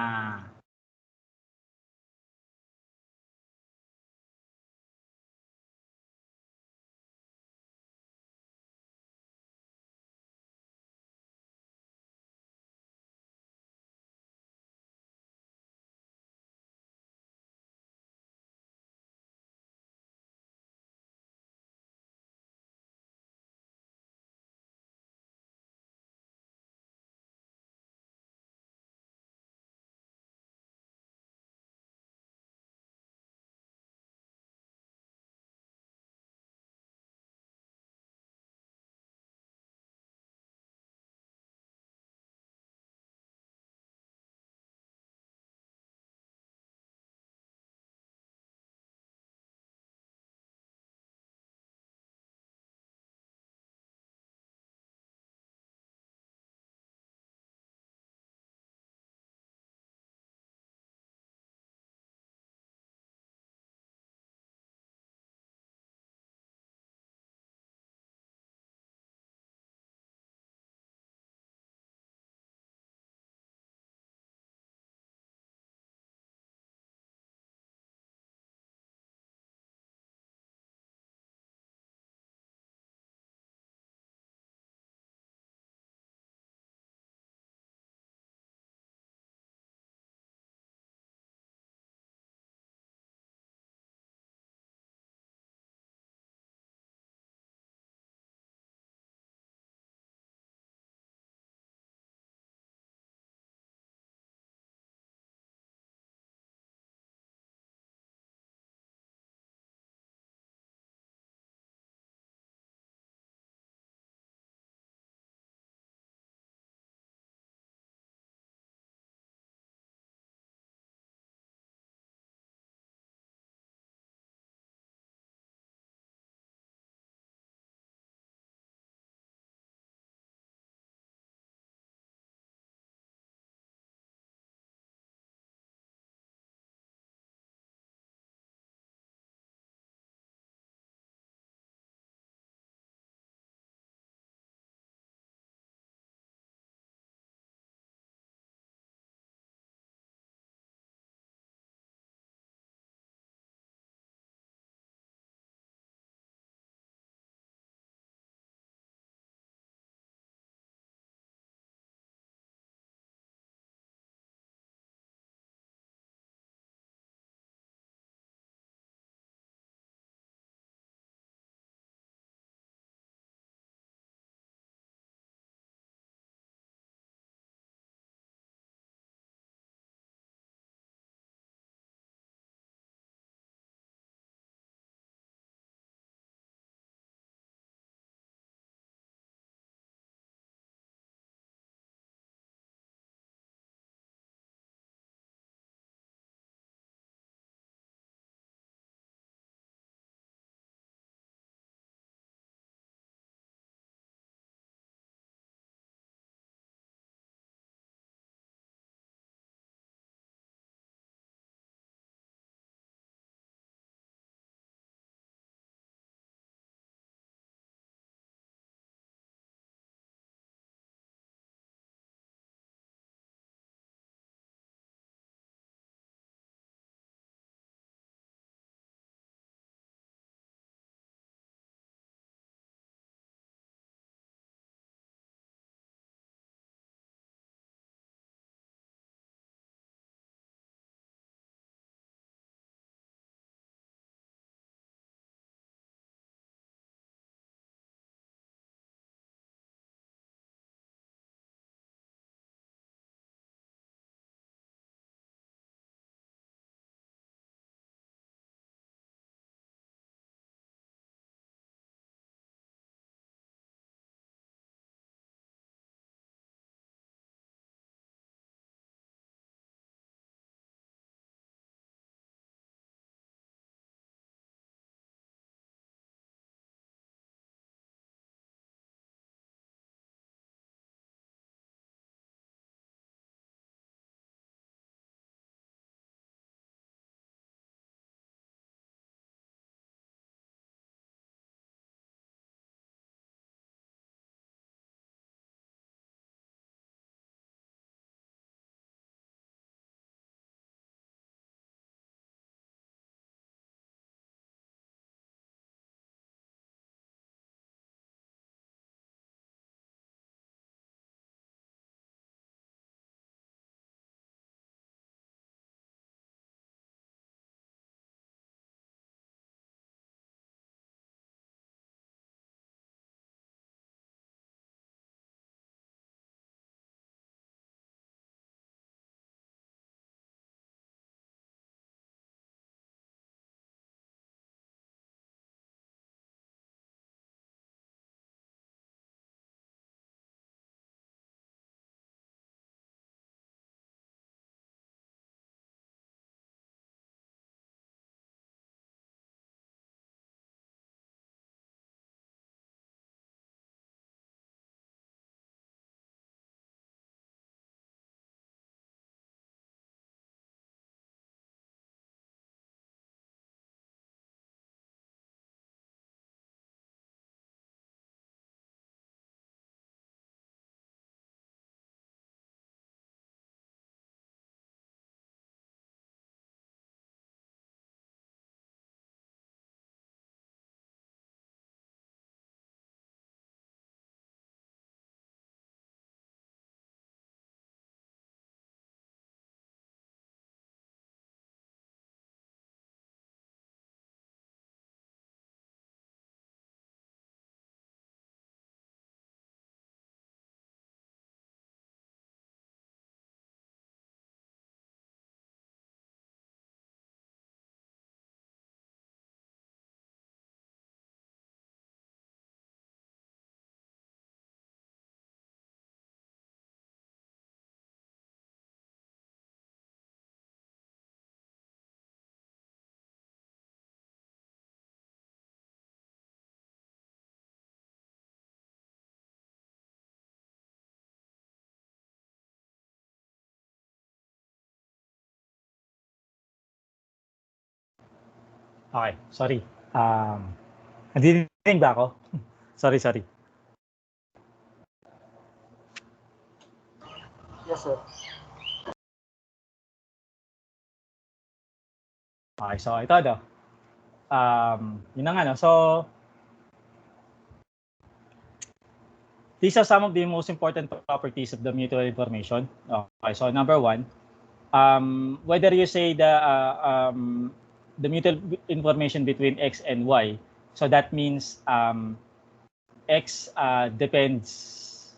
S1: Okay, sorry. Nandinig ba ako? Sorry.
S2: Yes, sir.
S1: Okay, so ito daw. Yun na nga, no? So, these are some of the most important properties of the mutual information. Okay, so number one, whether you say the mutual information between X and Y, so that means X depends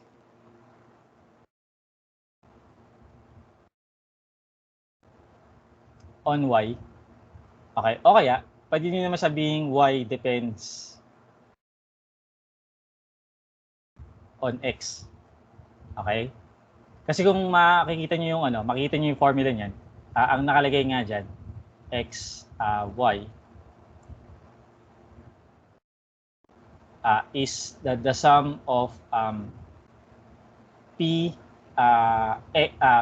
S1: on Y. Okay, o kaya, pwede nyo naman sabihing Y depends on X. Okay? Kasi kung makikita nyo makikita nyo yung formula niyan, ang nakalagay nga dyan, X, Y, is the sum of P,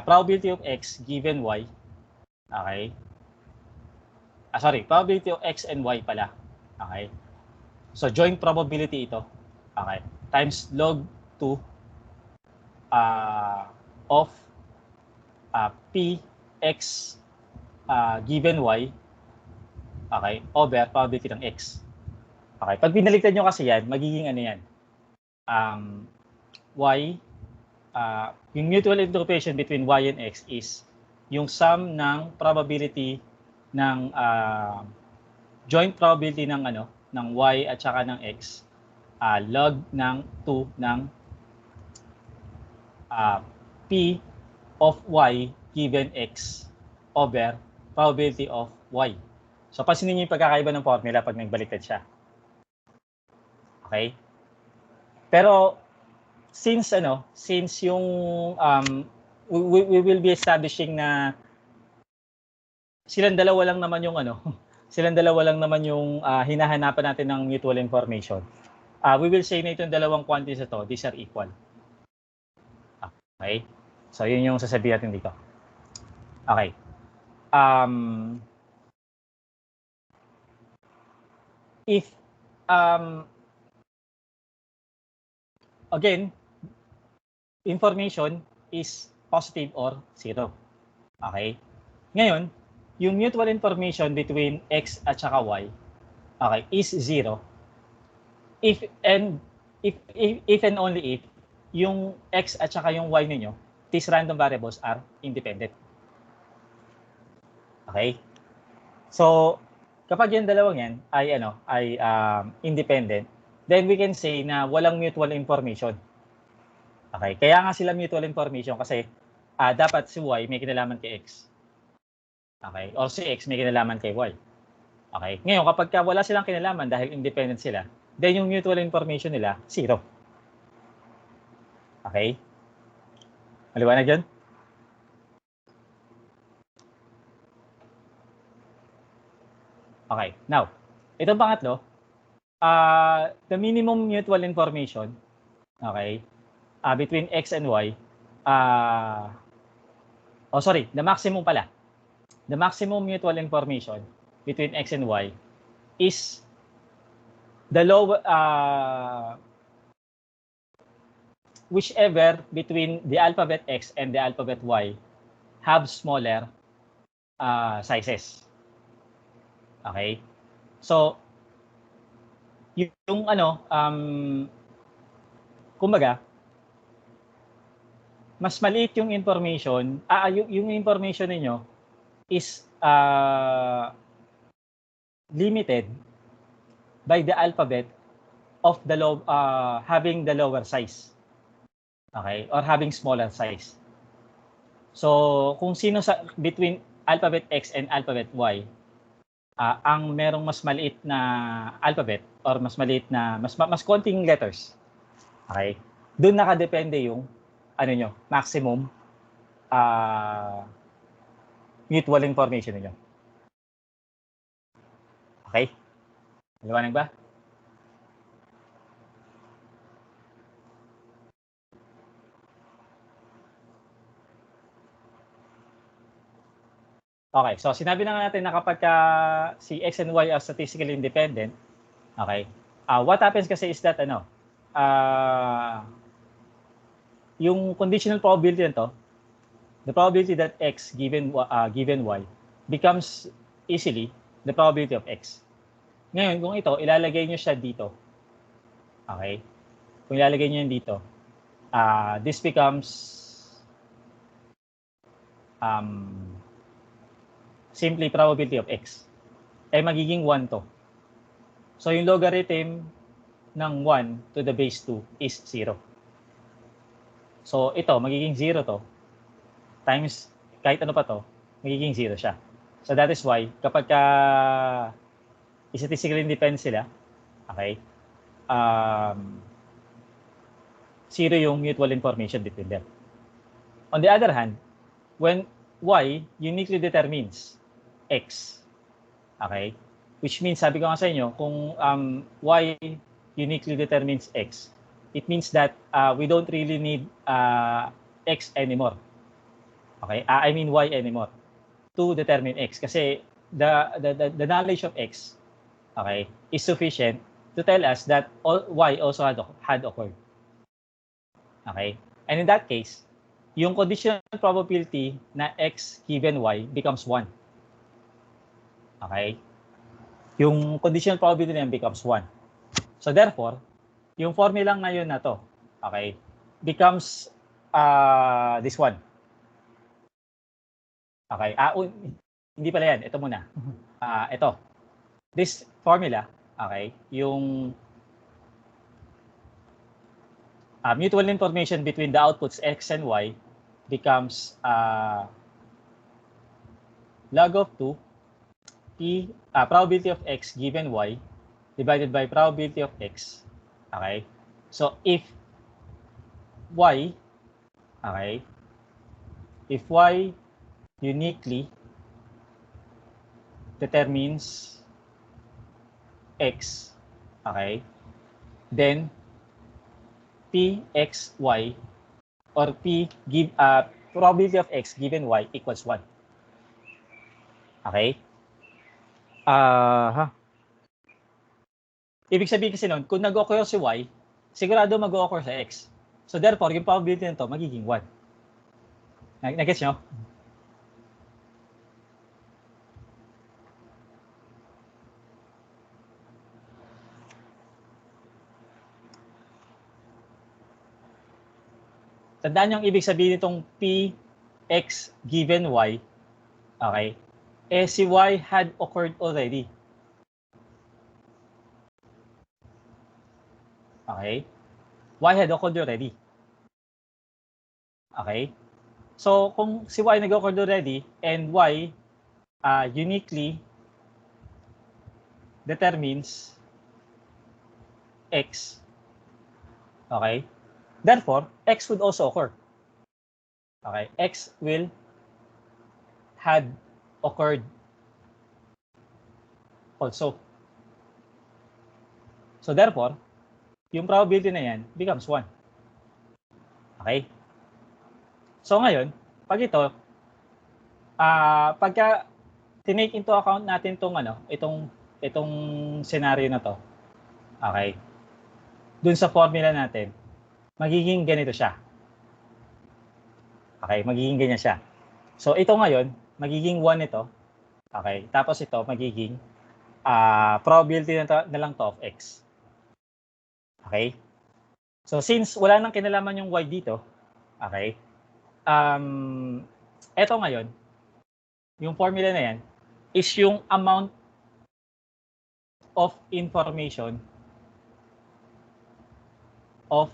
S1: probability of X given Y. Okay? Sorry, probability of X and Y pala. Okay? So, joint probability ito. Okay? Times log 2 of P, X given Y. Okay? Over probability ng X. Okay? Pag binaliktad nyo kasi yan, magiging ano yan? Y, yung mutual interpolation between Y and X is yung sum ng probability ng joint probability ng ng Y at saka ng X log ng 2 ng P of Y given X over probability of Y. So pansinin niyo yung pagkakaiba ng formula pag nagbaliktad siya. Okay? Pero since yung we will be establishing na silang dalawa lang naman yung hinahanapan natin ng mutual information. We will say na itong dalawang quantities na to, these are equal. Okay? So yun yung sasabihin natin dito. Okay. If again, information is positive or zero. Okay? Ngayon, yung mutual information between X at saka Y, okay, is zero. If and only if yung X at saka yung Y ninyo, these random variables are independent. Okay? So, kapag yung dalawang yan ay independent, then we can say na walang mutual information. Okay? Kaya nga sila mutual information kasi dapat si Y may kinalaman kay X. Okay? O si X may kinalaman kay Y. Okay? Ngayon, kapag wala silang kinalaman dahil independent sila, then yung mutual information nila, zero. Okay? Maliwanag yun? Okay. Now, itong pangatlo, the minimum mutual information, okay, between X and Y, the maximum pala. The maximum mutual information between X and Y is the lower, whichever between the alphabet X and the alphabet Y have smaller sizes. Okay? So, yung kumbaga, mas maliit yung information, yung information niyo is limited by the alphabet of the having the lower size. Okay? Or having smaller size. So, kung sino between alphabet X and alphabet Y, ang merong mas maliit na alphabet or mas maliit na mas konting letters. Okay? Doon nakadepende yung maximum mutual information niyo. Okay? Maliwanag ba? Okay, so sinabi na nga natin na kapag si X and Y are statistically independent, okay, what happens kasi is that yung conditional probability nito, the probability that X given Y becomes easily the probability of X. Ngayon, kung ito, ilalagay nyo siya dito. Okay? Kung ilalagay nyo yan dito, this becomes simply probability of X. Ay magiging 1 to. So, yung logarithm ng 1 to the base 2 is 0. So, ito, magiging 0 to. Times, kahit ano pa to, magiging 0 siya. So, that is why, kapag statistically independent sila, okay, 0 yung mutual information between them. On the other hand, when Y uniquely determines X, okay, which means, sabi ko nga sa inyo, kung Y uniquely determines X, it means that we don't really need X anymore. Okay, I mean Y anymore to determine X, kasi the knowledge of X, okay, is sufficient to tell us that Y also had occurred. Okay, and in that case, yung conditional probability na X given Y becomes 1. Okay, yung conditional probability na yan becomes 1. So therefore, yung formula ngayon na to, okay, becomes this one. Okay, hindi pala yan, ito muna. Ito, this formula, okay, yung mutual information between the outputs X and Y becomes log of 2 P probability of X given Y divided by probability of X. Okay, so if Y, okay, if Y uniquely determines X, okay, then Pxy or probability of X given Y equals 1. Okay? Ibig sabihin kasi nun, kung nag-occur si Y, sigurado mag-occur sa X. So therefore, yung probability nito magiging 1. Nag-gets nyo? Tandaan yung ibig sabihin nitong Px given Y, okay, si Y had occurred already. Okay? Y had occurred already. Okay? So, kung si Y nag-occurred already and Y uniquely determines X, okay, therefore, X would also occur. Okay, X will had occurred also. So therefore, yung probability na yan becomes 1. Okay? So ngayon, pag ito, pagka tinake into account natin itong scenario na to, okay, dun sa formula natin, magiging ganito siya. Okay, magiging ganyan siya. So ito ngayon, magiging 1 ito. Okay, tapos ito magiging probability na lang to of X. Okay? So since wala nang kinalaman yung Y dito, okay, ito ngayon, yung formula na yan, is yung amount of information of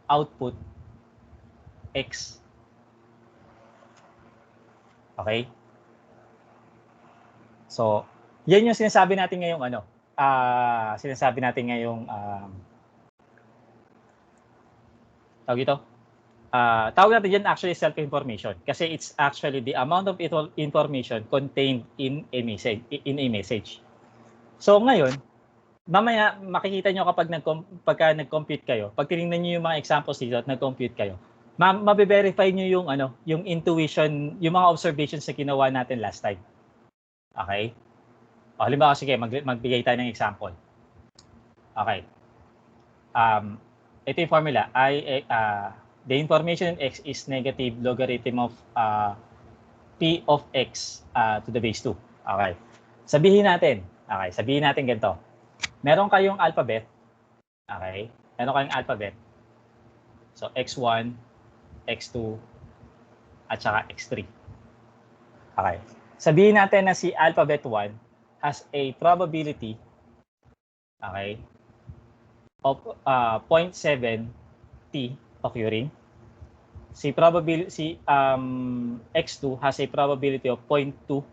S1: output X. Okay? So, yan yung sinasabi natin ngayong tawag ito? Tawag natin dyan actually self-information kasi it's actually the amount of information contained in a message. So ngayon, mamaya makikita nyo pagka nag-compute kayo, pag tinignan nyo yung mga examples dito at nag-compute kayo, mabe-verify nyo yung intuition, yung mga observations na ginawa natin last time. Okay? O, halimbawa, sige, magbigay tayo ng example. Okay. Ito yung formula. The information in x is negative logarithm of p of x to the base 2. Okay. Sabihin natin ganito. Meron kayong alphabet. Okay. Meron kayong alphabet. So, x1, x2, at saka x3. Okay. Sabihin natin na si alphabet 1 has a probability, okay, of 0.7 t occurring. X2 has a probability of 0.2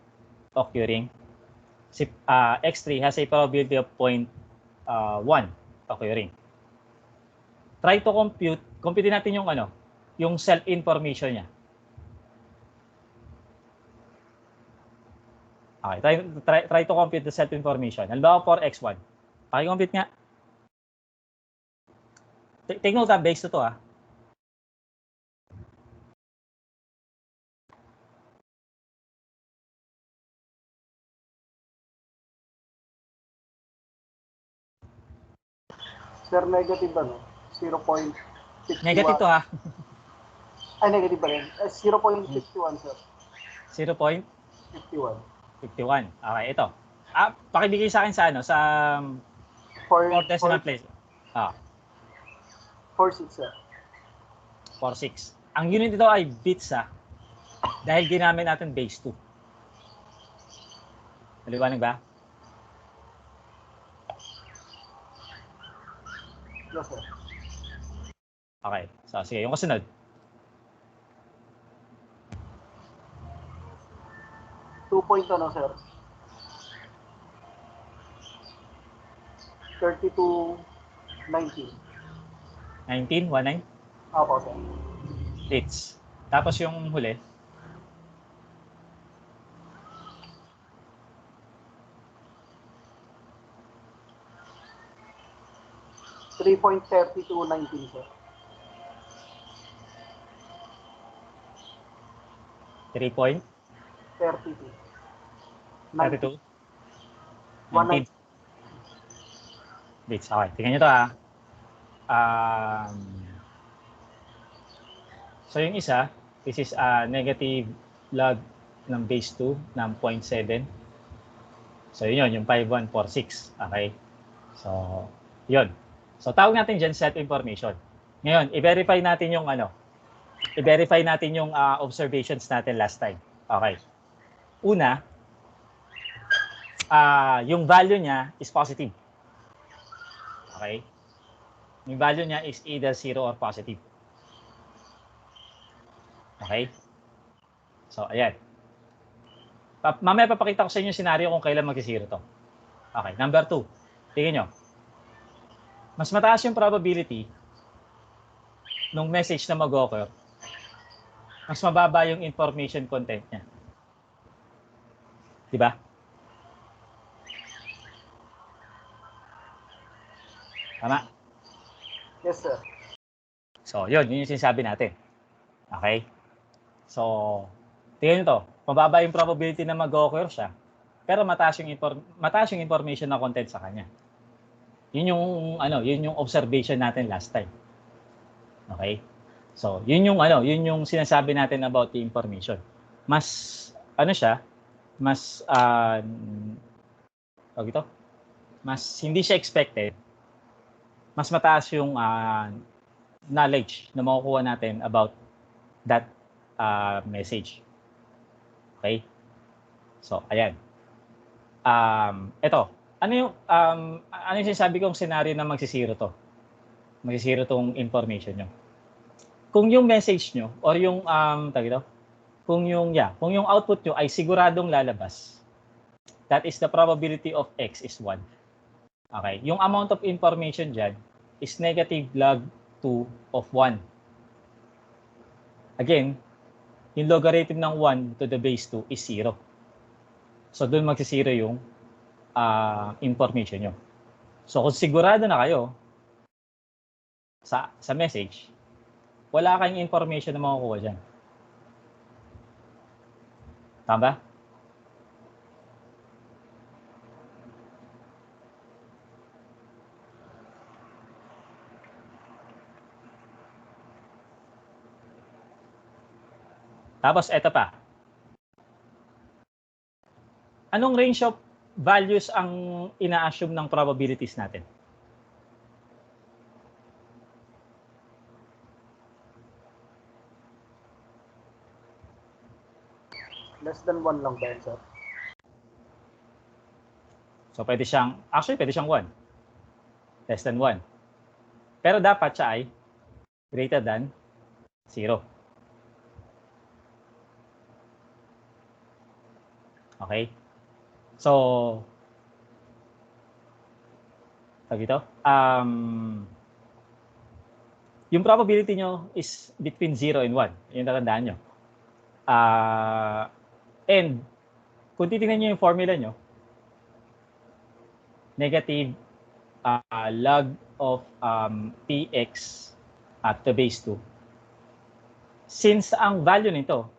S1: occurring. X3 has a probability of 0.1 occurring. Try to compute natin yung self-information niya. Okay, try to compute the self-information. Halimbawa for x1. Paki-compute nga. Take note base to ah.
S2: Sir, negative 0.61.
S1: Negative to ha.
S2: Ay, negative ba rin? 0.51, sir.
S1: 0.51.
S2: 51.
S1: Okay, ito. Pakibigay sa akin sa 4 decimal place.
S2: 46, sir.
S1: 46. Ang unit nito ay bits dahil ginamit natin base 2. Maliwanag ba?
S2: Yes, sir.
S1: Okay. So, sige. Yung kasunod.
S2: Sir? 32.19.
S1: 19?
S2: Opo, sir.
S1: Bits. Tapos yung huli.
S2: $3.3219, sir.
S1: 3.32.
S2: 19.
S1: 19 bits. Okay. Tingnan nyo to so yung isa, this is negative log ng base 2 ng 0.7. So yun, yung 5146. Okay. So, yun. So tawag natin dyan set information. Ngayon, i-verify natin yung observations natin last time. Okay. Una, yung value niya is positive. Okay? Yung value niya is either 0 or positive. Okay? So, ayan. Mamaya papakita ko sa inyo yung scenario kung kailan mag-0 to. Okay, number 2. Tingnan nyo. Mas mataas yung probability nung message na mag-occur. Mas mababa yung information content niya. Diba? Tama?
S2: Yes, sir.
S1: So, yun yung sinasabi natin. Okay? So, tingnan nyo to. Mababa yung probability na mag-occur siya, pero mataas yung information na content sa kanya. Yun yung observation natin last time. Okay? So, yun yung sinasabi natin about the information. Mas mas hindi siya expected. Mas mataas yung knowledge na makukuha natin about that message. Okay? So, ayan. Ito. Ano yung sinasabi kong scenario na magsisiro to? Magsisiro tong information nyo. Kung yung message nyo or yung kung yung output nyo ay siguradong lalabas, that is the probability of x is 1. Okay? Yung amount of information dyan is negative log 2 of 1. Again, yung logarithm ng 1 to the base 2 is 0. So, doon magsisiro yung information nyo. So, kung sigurado na kayo sa message, wala kayong information na makukuha dyan. Tama ba? Tapos, eto pa. Anong range of values ang ina-assume ng probabilities natin?
S2: Less than 1 lang ba yun, sir?
S1: So, pwede siyang 1. Less than 1. Pero dapat siya ay greater than 0. Okay? So, sabi ito, yung probability nyo is between 0 and 1. Yung tatandaan nyo. And, kung titingnan nyo yung formula nyo, negative log of px at the base 2. Since ang value nito,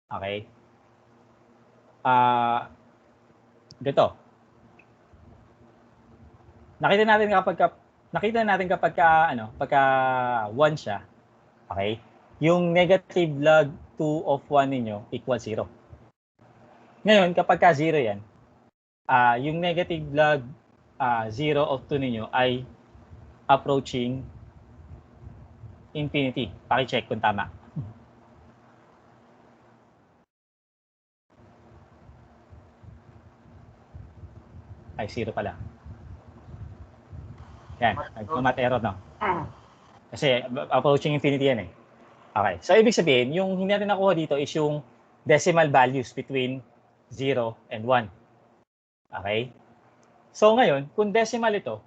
S1: okay, dito. Nakita natin kapag pagka 1 siya, okay? Yung negative log 2 of 1 ninyo equals 0. Ngayon, kapag ka 0 yan, yung negative log 0 of 2 ninyo ay approaching infinity. Paki-check kung tama. Ay, 0 pala. Yan, nag-math error, no? Kasi approaching infinity yan eh. Okay, so ibig sabihin, yung hindi natin nakuha dito is yung decimal values between 0 and 1. Okay? So ngayon, kung decimal ito,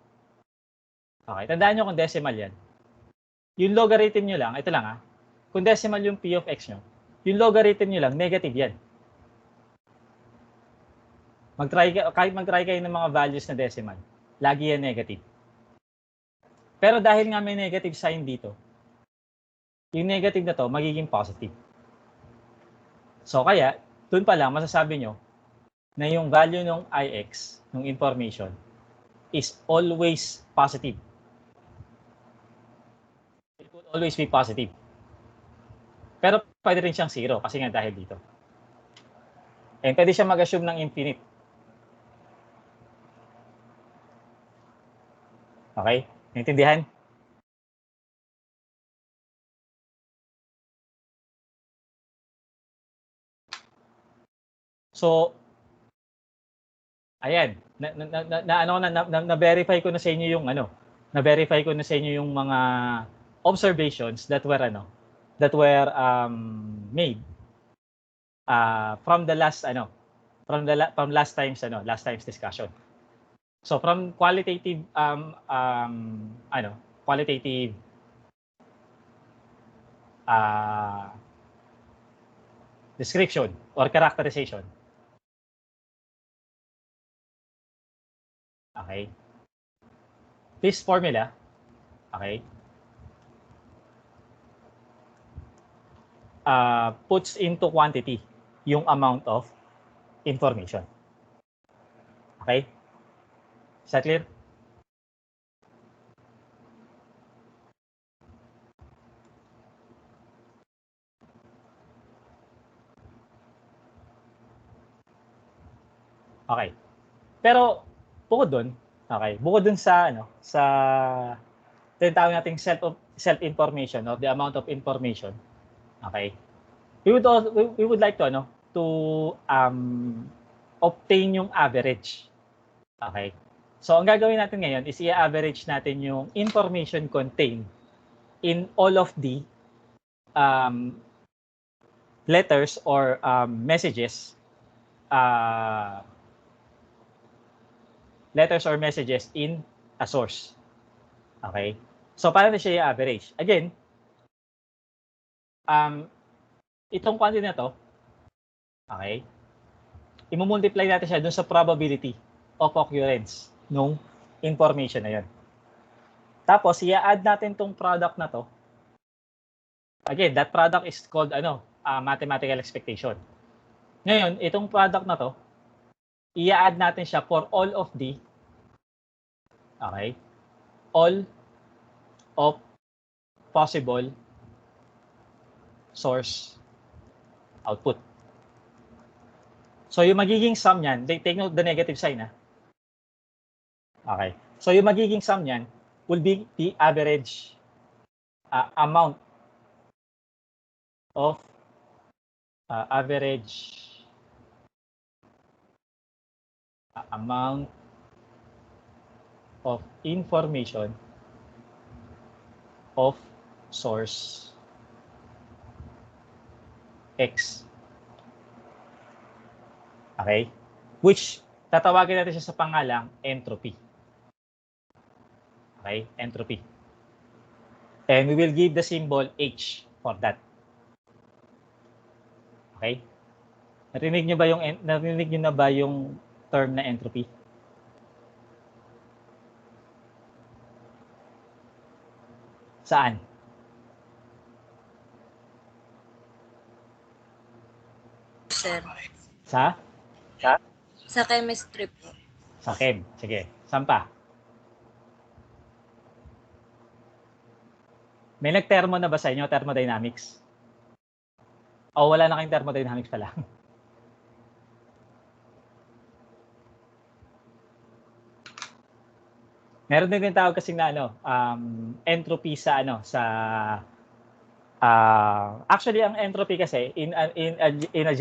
S1: okay, tandaan nyo kung decimal yan. Yung logarithm nyo lang, ito lang kung decimal yung p of x nyo, yung logarithm nyo lang, negative yan. Kahit mag-try kayo ng mga values na decimal, lagi yan negative. Pero dahil nga may negative sign dito, yung negative na to magiging positive. So kaya, dun pa lang masasabi nyo na yung value ng ix, ng information, is always positive. It will always be positive. Pero pwede rin siyang 0 kasi nga dahil dito. And pwede siyang mag-assume ng infinite. Okay? Naintindihan? So, ayan, na-verify ko na sa inyo yung na-verify ko na sa inyo yung mga observations that were made from the last last time's discussion. So from qualitative qualitative description or characterization. Okay. This formula, okay, puts into quantity yung amount of information. Okay? Is that clear? Okay. Pero bukod doon, okay, bukod doon sa tinatawag nating self-information or the amount of information, okay, we would like to obtain yung average. Okay. So ang gagawin natin ngayon is i-average natin yung information contained in all of the letters or messages in a source. Okay? So, paano na siya i-average? Again, itong quantity na to, okay, i-multiply natin siya dun sa probability of occurrence nung information na yun. Tapos, i-add natin tong product na to. Again, that product is called mathematical expectation. Ngayon, itong product na to, i-add natin siya for all of possible source output. So yung magiging sum niyan, take note the negative sign. Okay. So yung magiging sum niyan will be the average amount of amount of information of source X. Okay? Which tatawagin natin siya sa pangalang entropy. Okay? Entropy. And we will give the symbol H for that. Okay? Narinig niyo na ba yung term na entropy? Saan?
S3: Sir.
S1: Sa
S3: Chemistry po.
S1: Sa chem. Sige. Saan pa? May nag-thermo na ba sa inyo? Thermodynamics? O wala na kayong thermodynamics pala? Meron din yung tawag kasing na entropy sa actually ang entropy kasi in a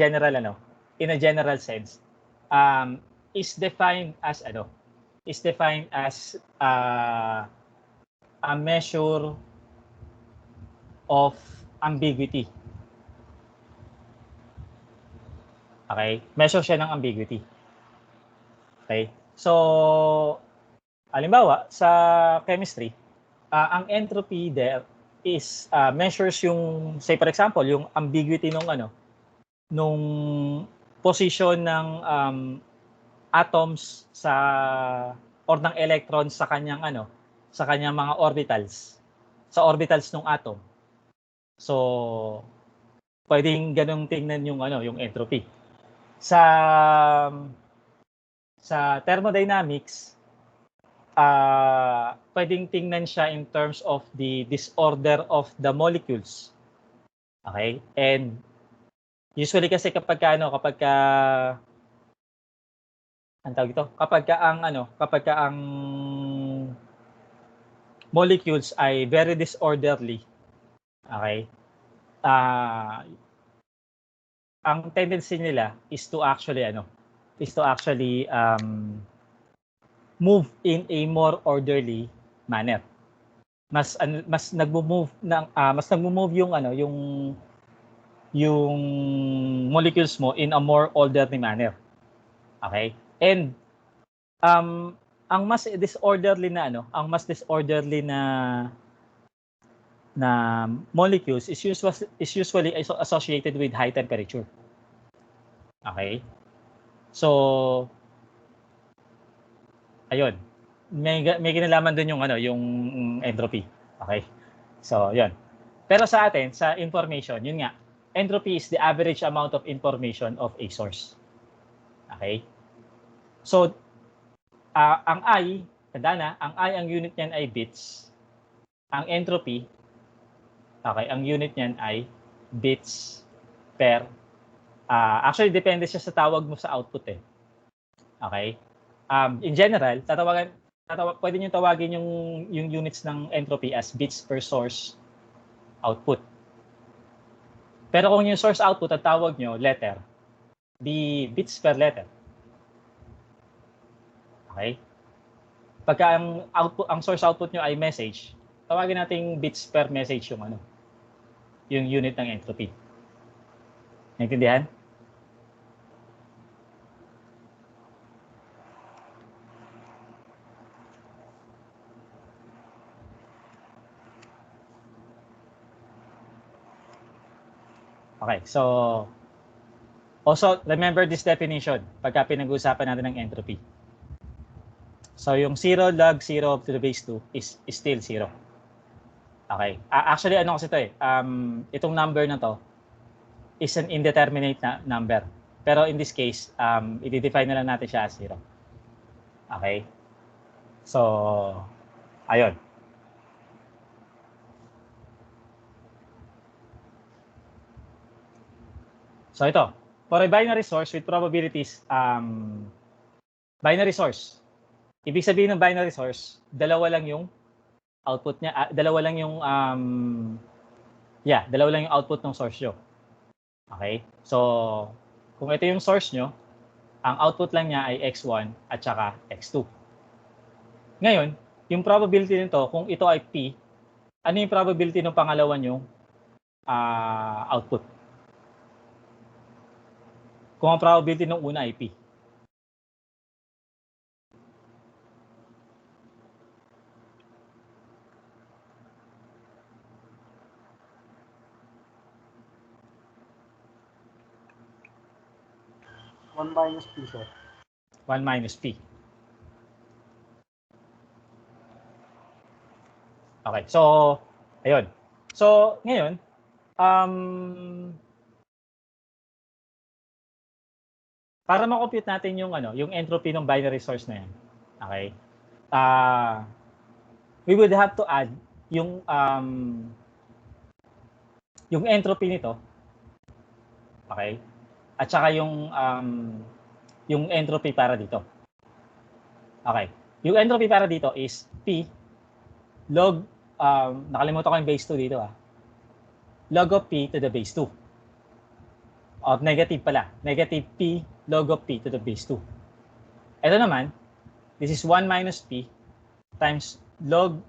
S1: general sense is defined as a measure of ambiguity. Okay? Measure siya ng ambiguity. Okay? So halimbawa, sa chemistry, ang entropy there is measures yung, say for example, yung ambiguity nung position ng atoms or ng electrons sa kanyang mga orbitals, sa orbitals ng atom. So, pwedeng ganung tingnan yung entropy. Sa thermodynamics, pwedeng tingnan siya in terms of the disorder of the molecules. Okay? And usually kasi kapag ang molecules ay very disorderly. Okay? Ang tendency nila is to actually move in a more orderly manner. Mas nagmo-move yung molecules mo in a more orderly manner. Okay? And ang mas disorderly na molecules is usually associated with high temperature. Okay? So ayun. May kinalaman dun yung entropy. Okay? So, yun. Pero sa atin, sa information, yun nga, entropy is the average amount of information of a source. Okay? So, ang I, tanda na, ang unit niyan ay bits. Ang entropy, okay, ang unit niyan ay bits per, actually, depende siya sa tawag mo sa output eh. Okay? In general, pwede niyo tawagin yung units ng entropy as bits per source output. Pero kung yung source output ang tawag niyo letter, the bits per letter. Okay? Pagka ang source output niyo ay message, tawagin nating bits per message yung unit ng entropy. Naintindihan? Okay, so also remember this definition pagka pinag-uusapan natin ng entropy. So yung 0 log 0 to the base 2 is still 0. Okay. Actually kasi ito itong number na to is an indeterminate number. Pero in this case, i-define na lang natin siya as 0. Okay? So ayun. So ito, for a binary source with probabilities, binary source. Ibig sabihin ng binary source, dalawa lang yung output niya, dalawa lang yung dalawa lang yung output ng source nyo. Okay? So, kung ito yung source nyo, ang output lang niya ay x1 at saka x2. Ngayon, yung probability nito, kung ito ay p, ano yung probability ng pangalawa nyong output? Kung ang probability ng una ay p.
S2: One minus p, sir.
S1: 1 minus p. Okay, so, ayun. So, ngayon, para ma-compute natin yung yung entropy ng binary source na yan. Okay? We would have to add yung entropy nito. Okay? At saka yung entropy para dito. Okay. Yung entropy para dito is P log, nakalimutan ko yung base 2 dito log of P to the base 2. Of negative pala. Negative P log of P to the base 2. Ito naman, this is 1 minus P times log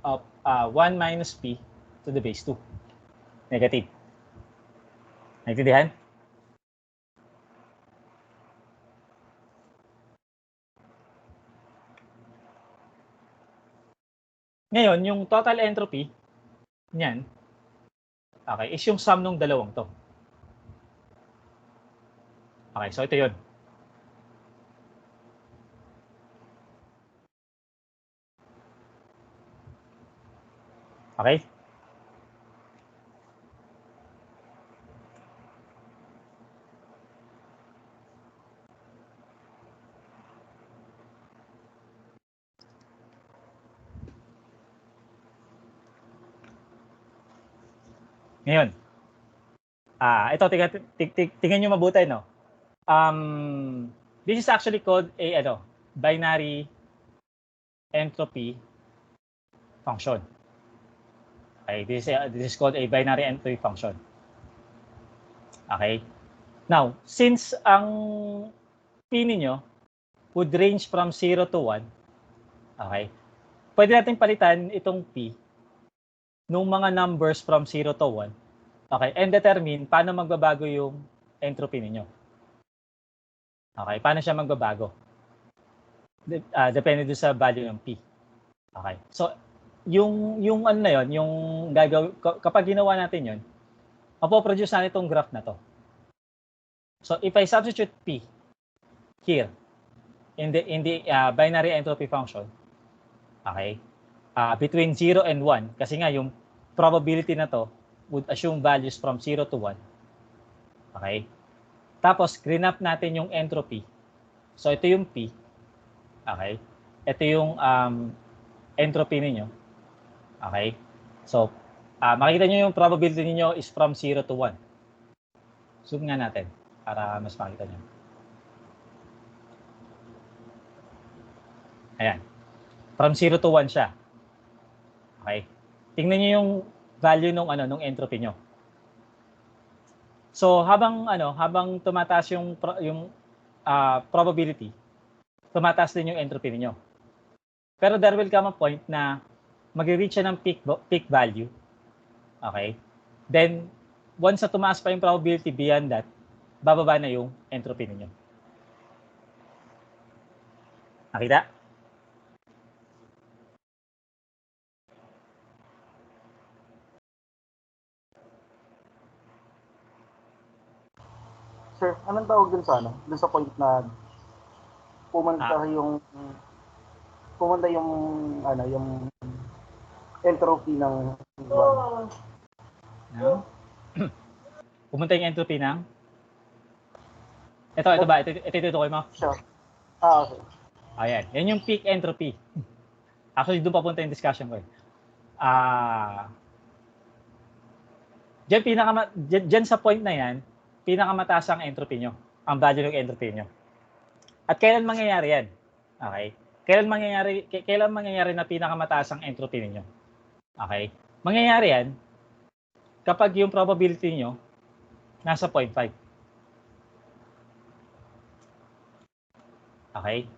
S1: of 1 minus P to the base 2. Negative. Naintindihan? Ngayon, yung total entropy niyan, okay, is yung sum ng dalawang to. Okay, so ito yun. Okay? Ngayon, ito, tingnan nyo mabuti, no? This is actually called a binary entropy function. Okay, this is called a binary entropy function. Okay? Now, since ang P ninyo would range from 0 to 1, okay, pwede natin palitan itong P nung mga numbers from 0 to 1, okay, and determine paano magbabago yung entropy ninyo. Okay, paano siya magbabago? Depende doon sa value ng P. Okay, so yung ano na yun, yung kapag ginawa natin yun, mapoproduce natin itong graph na to. So if I substitute P here in the binary entropy function, okay, between 0 and 1, kasi nga yung probability na to would assume values from 0 to 1. Okay? Tapos, graph natin yung entropy. So, ito yung P. Okay? Ito yung entropy ninyo. Okay? So, makita nyo yung probability ninyo is from 0 to 1. Zoom nga natin para mas makita nyo. Ayan. From 0 to 1 siya. Okay? Tingnan niyo yung value nung entropy nyo. So habang tumataas yung probability, tumataas din yung entropy niyo. Pero there will come a point na magre-reach siya ng peak value. Okay? Then once na tumaas pa yung probability beyond that, bababa na yung entropy niyo. Nakita?
S2: Sir, anong tawag dun sa dun sa point na pumunta yung entropy ng
S1: No? Pumunta yung entropy ng? Ito ba? Ito tutukoy mo?
S2: Sure. Okay.
S1: Ayan. Yan yung peak entropy. Actually, doon papunta yung discussion ko. Diyan sa point na yan, pinakamataas ang entropy nyo, ang value ng entropy nyo. At kailan mangyayari yan? Okay? Kailan mangyayari na pinakamataas ang entropy niyo? Okay? Mangyayari yan kapag yung probability nyo nasa 0.5. Okay?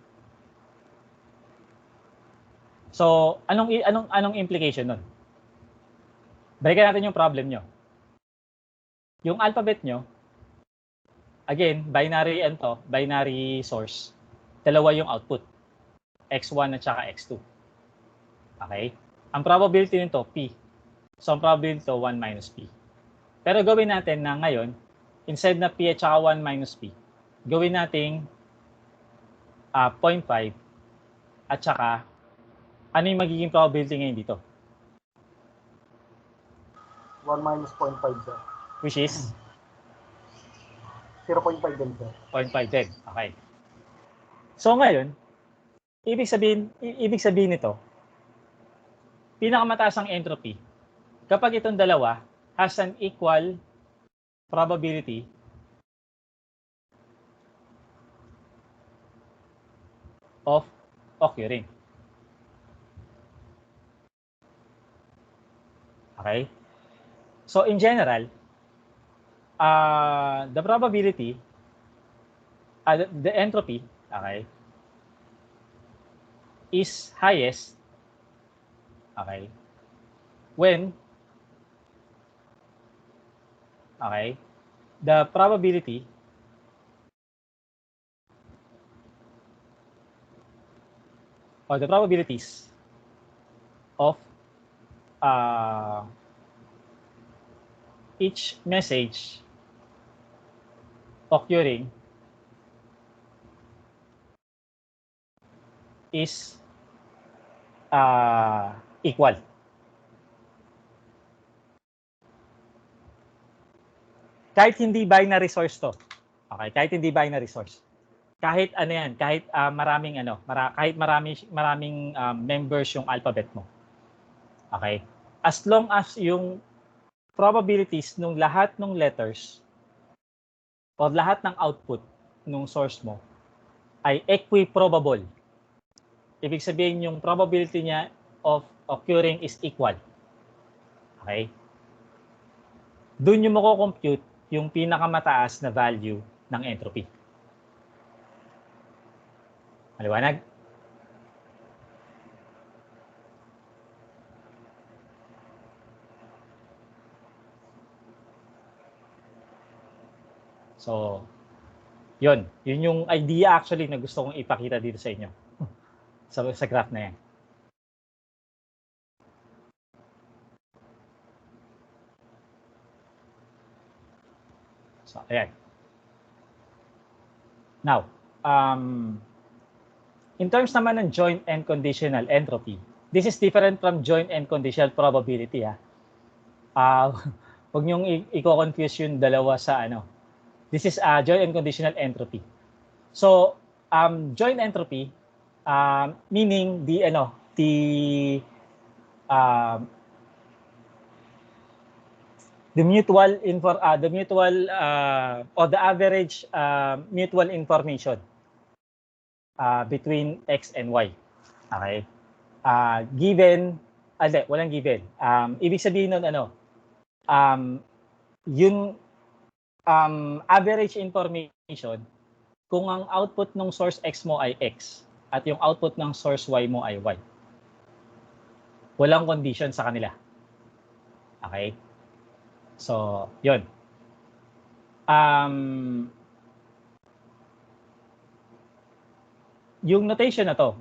S1: So, anong implication nun? Balikan natin yung problem nyo. Yung alphabet nyo, again, binary source. Dalawa yung output. X1 at saka X2. Okay? Ang probability nito, P. So, ang probability nito, 1 minus P. Pero gawin natin na ngayon, instead na P at saka 1 minus P, gawin nating 0.5 at saka ano yung magiging probability ngayon dito?
S2: 1 minus 0.5, sir.
S1: Which is?
S2: 0.5 din, sir.
S1: 0.5 din. Okay. So ngayon, ibig sabihin nito, pinakamataas ang entropy kapag itong dalawa has an equal probability of occurring. Okay? So in general, the probability, the entropy, okay, is highest, okay, when, okay, the probability or the probabilities of each message occurring is equal. Kahit hindi binary source to. Okay, kahit hindi binary source. Kahit ano yan, kahit maraming members yung alphabet mo. Okay? As long as yung probabilities nung lahat ng letters o lahat ng output nung source mo ay equiprobable. Ibig sabihin yung probability niya of occurring is equal. Okay? Doon yung mako-compute yung pinakamataas na value ng entropy. Maliwanag? So, yun yung idea actually na gusto kong ipakita dito sa inyo. sa graph na yan. So, ayan. Now, in terms naman ng joint and conditional entropy, this is different from joint and conditional probability. Huwag niyong i-confuse yung dalawa sa ano. This is joint and conditional entropy. So, joint entropy, meaning the mutual or the average mutual information between X and Y. Okay? Given, walang given. Ibig sabihin nun yung average information kung ang output ng source X mo ay X at yung output ng source Y mo ay Y. Walang condition sa kanila. Okay? So, yun. Yung notation na to,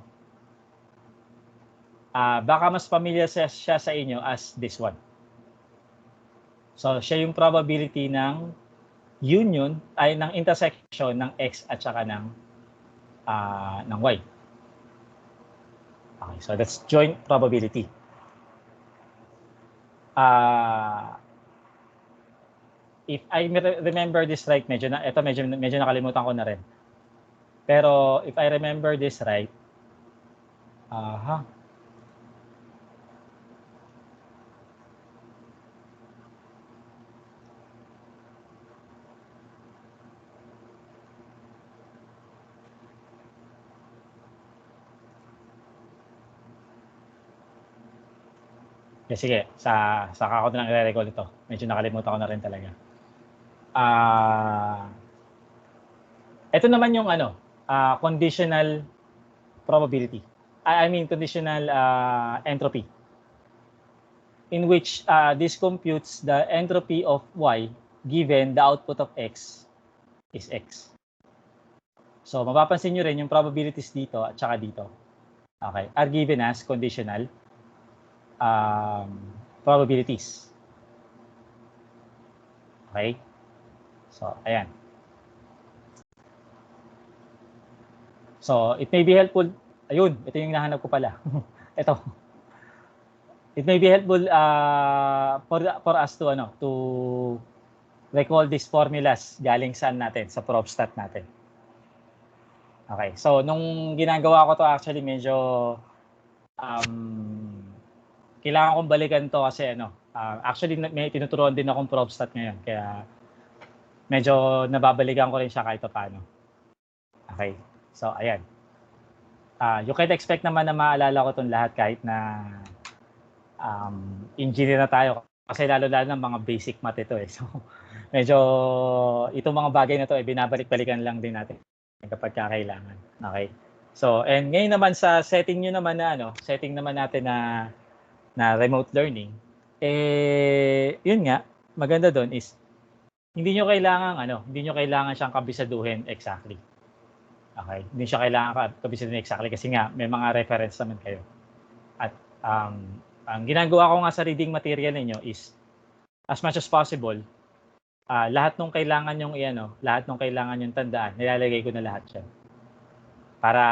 S1: baka mas familiar siya sa inyo as this one. So, siya yung probability ng union ay ng intersection ng X at saka ng Y. Okay, so that's joint probability. If I remember this right, medyo nakalimutan ko na rin. Pero if I remember this right, Sige, saka ako na lang i-recall ito. Medyo nakalimutan ko na rin talaga. Ito naman yung conditional probability. I mean conditional entropy, in which this computes the entropy of y given the output of x is x. So mapapansin nyo rin yung probabilities dito at saka dito, okay, are given as conditional probabilities. Okay? So, ayan. So, it may be helpful. Ayun, ito yung nahanap ko pala. Ito. It may be helpful for us to recall these formulas galing saan natin, sa ProbStat natin. Okay. So, nung ginagawa ko to actually medyo kailangan kong balikan to kasi actually may tinuturuan din akong ProbStat ngayon kaya medyo nababalikan ko rin siya kahit paano. Okay. So, ayan. You can expect naman na maalala ko itong lahat kahit na engineer na tayo. Kasi lalo-lalo ng mga basic math ito eh. So, medyo itong mga bagay na to binabalik-balikan lang din natin kapag kakailangan. Okay? So, and ngayon naman sa setting nyo naman na setting naman natin na remote learning, yun nga, maganda doon is hindi nyo kailangan siyang kabisaduhin exactly. Okay? Hindi siya kailangan kabisaduhin exactly kasi nga may mga reference naman kayo. At ang ginagawa ko nga sa reading material niyo is as much as possible, lahat ng kailangan yung lahat ng kailangan yung tandaan, nilalagay ko na lahat siya. Para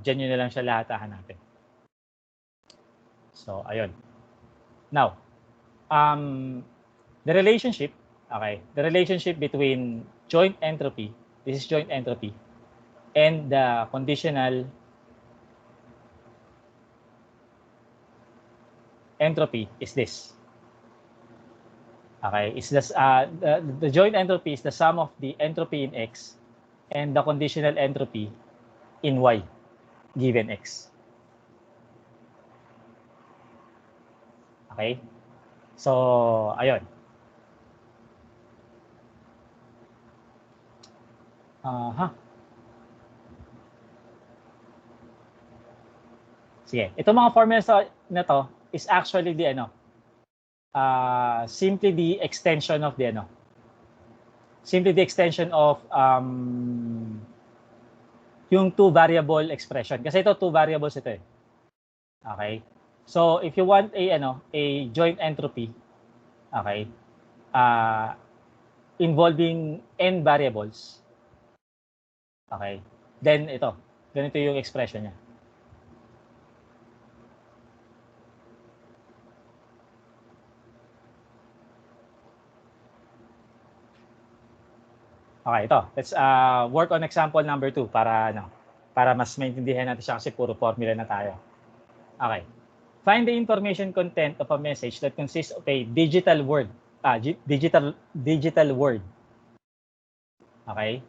S1: diyan nyo na lang siya lahat hahanapin. So, ayun. Now, the relationship between joint entropy, this is joint entropy, and the conditional entropy is this. Okay, is this the joint entropy is the sum of the entropy in X and the conditional entropy in Y given X. Okay? So, ayun. Sige, itong mga formulas na to is actually the simply the extension of the yung two variable expression. Kasi ito two variables ito eh. Okay? So if you want a joint entropy, okay, involving n variables, okay, then ganito yung expression niya. Okay, ito. Let's work on example number 2 para mas maintindihan natin siya kasi puro formula na tayo. Okay. Find the information content of a message that consists of a digital word. Digital word. Okay?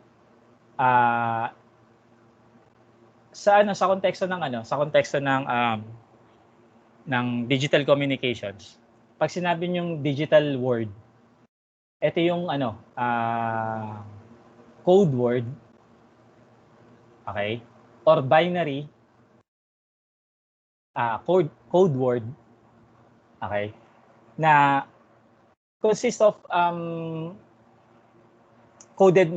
S1: Sa konteksto ng digital communications. Pag sinabi niyong digital word, ito yung code word, okay, or binary code word, okay, na consist of coded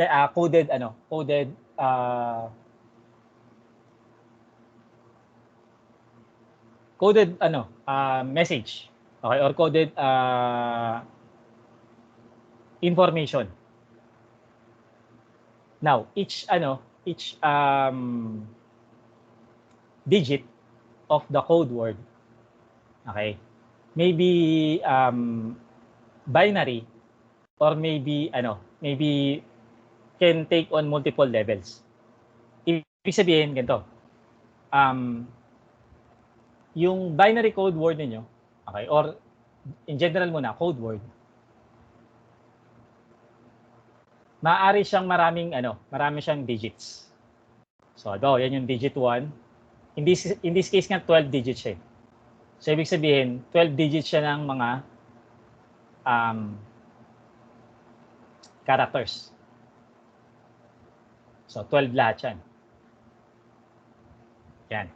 S1: message, okay, or coded information. Now, each digit of the code word, okay, maybe binary or maybe can take on multiple levels. Ibig sabihin ganito. Yung binary code word niyo, okay, or in general muna code word, maaari siyang marami siyang digits. So, yan yung digit 1. In this case nga 12 digits siya. So, ibig sabihin, 12 digits siya ng mga characters. So, 12 lahat yan. Yan.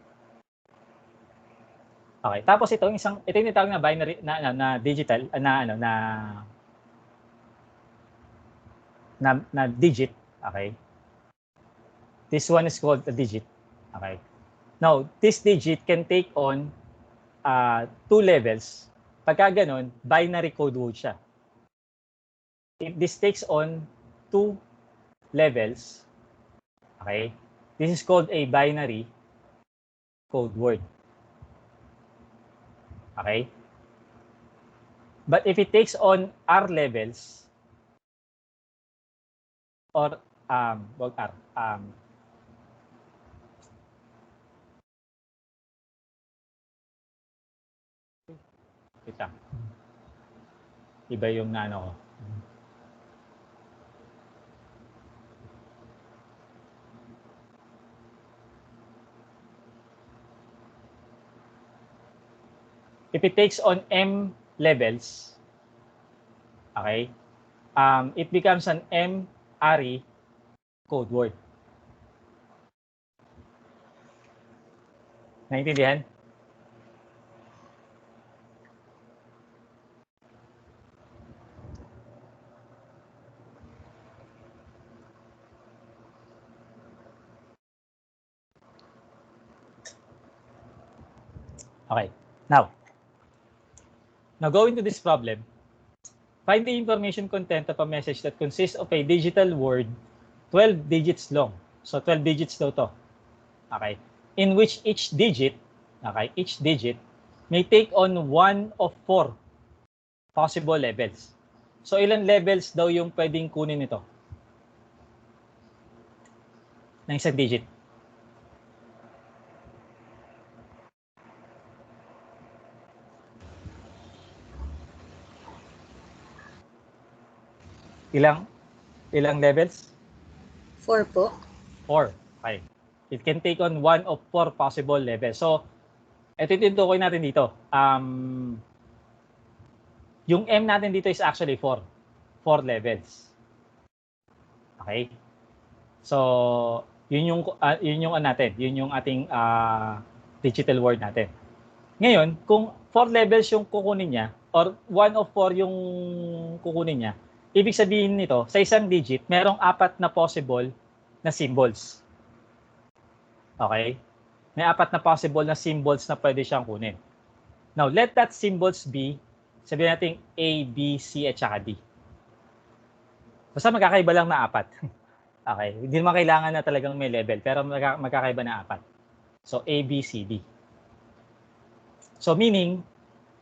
S1: Okay, tapos ito yung tinatawag na binary na digital na digit, okay? This one is called a digit, okay? Now, this digit can take on 2 levels. Pagka ganun, binary code word siya. If this takes on 2 levels, okay? This is called a binary code word. Okay? But if it takes on R levels or wag R, wait lang. Iba yung nano ko. If it takes on M levels, okay, it becomes an M-ARI code word. Naintindihan? Okay. Now going to this problem. Find the information content of a message that consists of a digital word 12 digits long. So 12 digits daw to. Okay. In which each digit may take on one of 4 possible levels. So ilan levels daw yung pwedeng kunin nito? Ng isang digit. Ilang levels?
S3: 4 po.
S1: 4. Okay. It can take on one of 4 possible levels. So, ito tinutukoy natin dito. Yung M natin dito is actually 4. 4 levels. Okay? So, yun yung natin. Yun yung ating digital word natin. Ngayon, kung 4 levels yung kukunin niya or 1 of 4 yung kukunin niya, ibig sabihin nito, sa isang digit, merong 4 na possible na symbols. Okay? May 4 na possible na symbols na pwede siyang kunin. Now, let that symbols be, sabihin natin A, B, C, at saka D. Basta magkakaiba lang na 4. Okay? Hindi naman kailangan na talagang may level, pero magkakaiba na 4. So, A, B, C, D. So, meaning,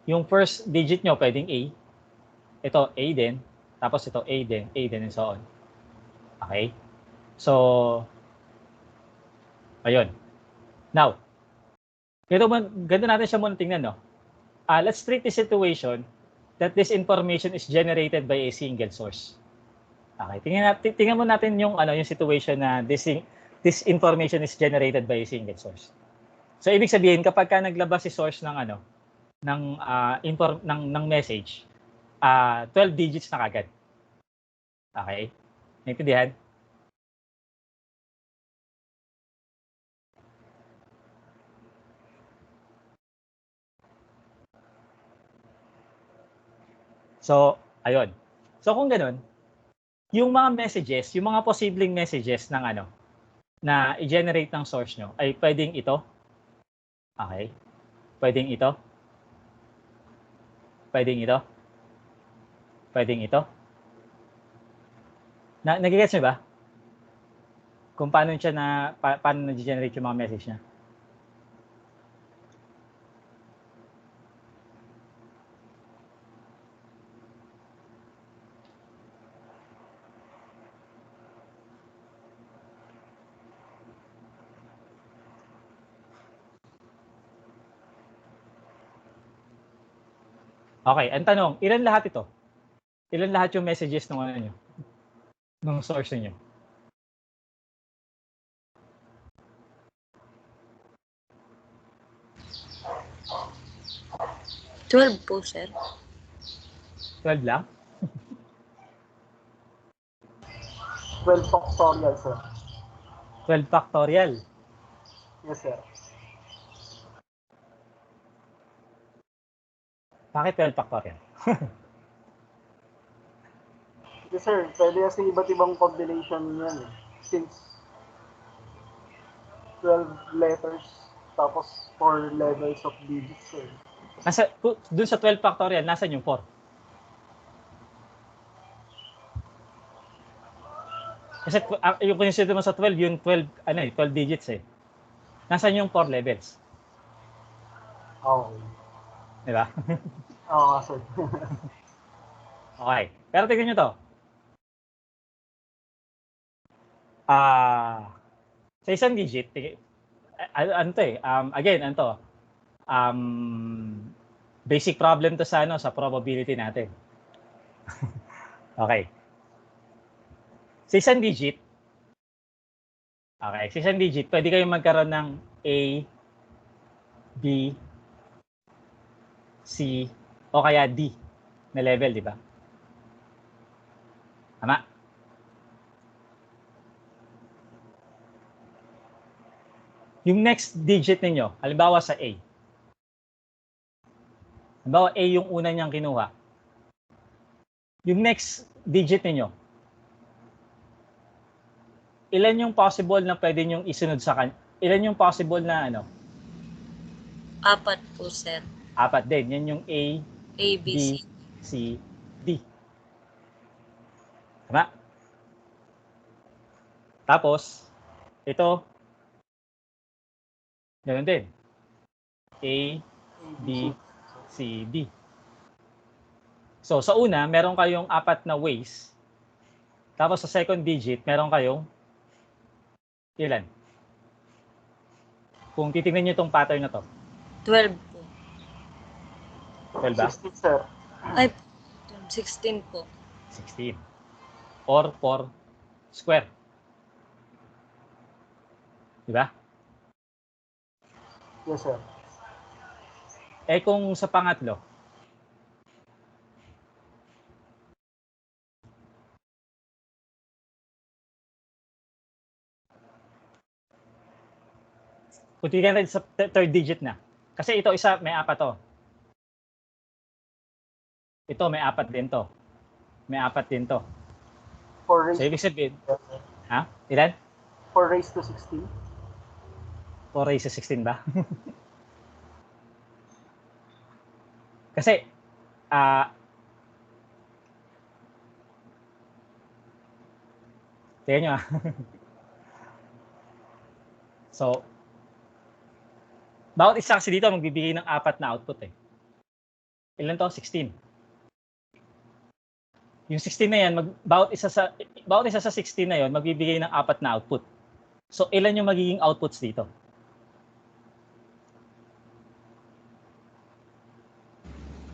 S1: yung first digit nyo pwedeng A, ito A din, tapos ito A din, and so on. Okay? So, ayun. Now, ganito natin siya muna tingnan, no? Let's treat the situation that this information is generated by a single source. Okay, tingnan mo natin yung situation na this information is generated by a single source. So ibig sabihin kapag ka naglabas si source ng ng message, 12 digits na kagad. Okay? Naintindihan? So, ayun. So kung ganoon, yung mga messages, yung mga posibleng messages ng na i-generate ng source nyo ay pwedeng ito. Okay? Pwedeng ito. Pwedeng ito. Pwedeng ito. Nagigets nyo ba? Kung paano siya paano na-generate yung mga message niya. Okay, ang tanong, ilan lahat ito? Ilan lahat yung messages ng nyo? Ng source niyo?
S3: 12 po, sir.
S1: 12 lang?
S2: 12 factorial, sir.
S1: 12 factorial.
S2: Yes, sir.
S1: Bakit 12 factorial?
S2: Yes, sir. Pwede kasi iba't ibang combination yan eh. Since 12 letters, tapos 4 levels of digits, sir.
S1: Dun sa 12 factorial, nasan yung 4? Kasi yung consider mo sa 12, yung 12, 12 digits eh. Nasaan yung 4 levels?
S2: Okay.
S1: Di ba?
S2: Oo, sir.
S1: Okay. Pero tingnan nyo to. Sa isang digit, ano to eh, again, ano to, basic problem to sa, sa probability natin. Okay. Sa isang digit, pwede kayong magkaroon ng A, B, C, o kaya D na level, di ba? Tama? Yung next digit ninyo, halimbawa sa A. Halimbawa A yung una niyang kinuha. Yung next digit ninyo, ilan yung possible na pwede nyong isunod sa kanya? Ilan yung possible na
S3: 4 po, sir.
S1: 4 din. Yan yung A,
S3: A, B,
S1: B,
S3: C.
S1: C, D. Tama? Tapos, ito, ganoon din. A, B, C, D. So, sa una, meron kayong 4 na ways. Tapos, sa second digit, meron kayong ilan? Kung titingnan nyo itong pattern na to.
S3: 12 po.
S1: 12 ba?
S2: 16, sir.
S3: Ay, 16 po.
S1: 16. Or 4 square. Diba?
S2: Yes, sir.
S1: Eh kung sa pangatlo, kung titingnan natin sa third digit na. Kasi ito isa, may 4 to. Ito, may 4 din to. May 4 din to.
S2: 4 raised
S1: So, ibig sabihin,
S2: to,
S1: ha? Ilan?
S2: 4 raised to 16.
S1: 4 raised to 16 ba? Kasi, tingnan nyo So, bawat isa kasi dito magbibigay ng 4 na output eh. Ilan to? 16. Yung 16 na yan, bawat isa sa 16 na yon magbibigay ng 4 na output. So, ilan yung magiging outputs dito?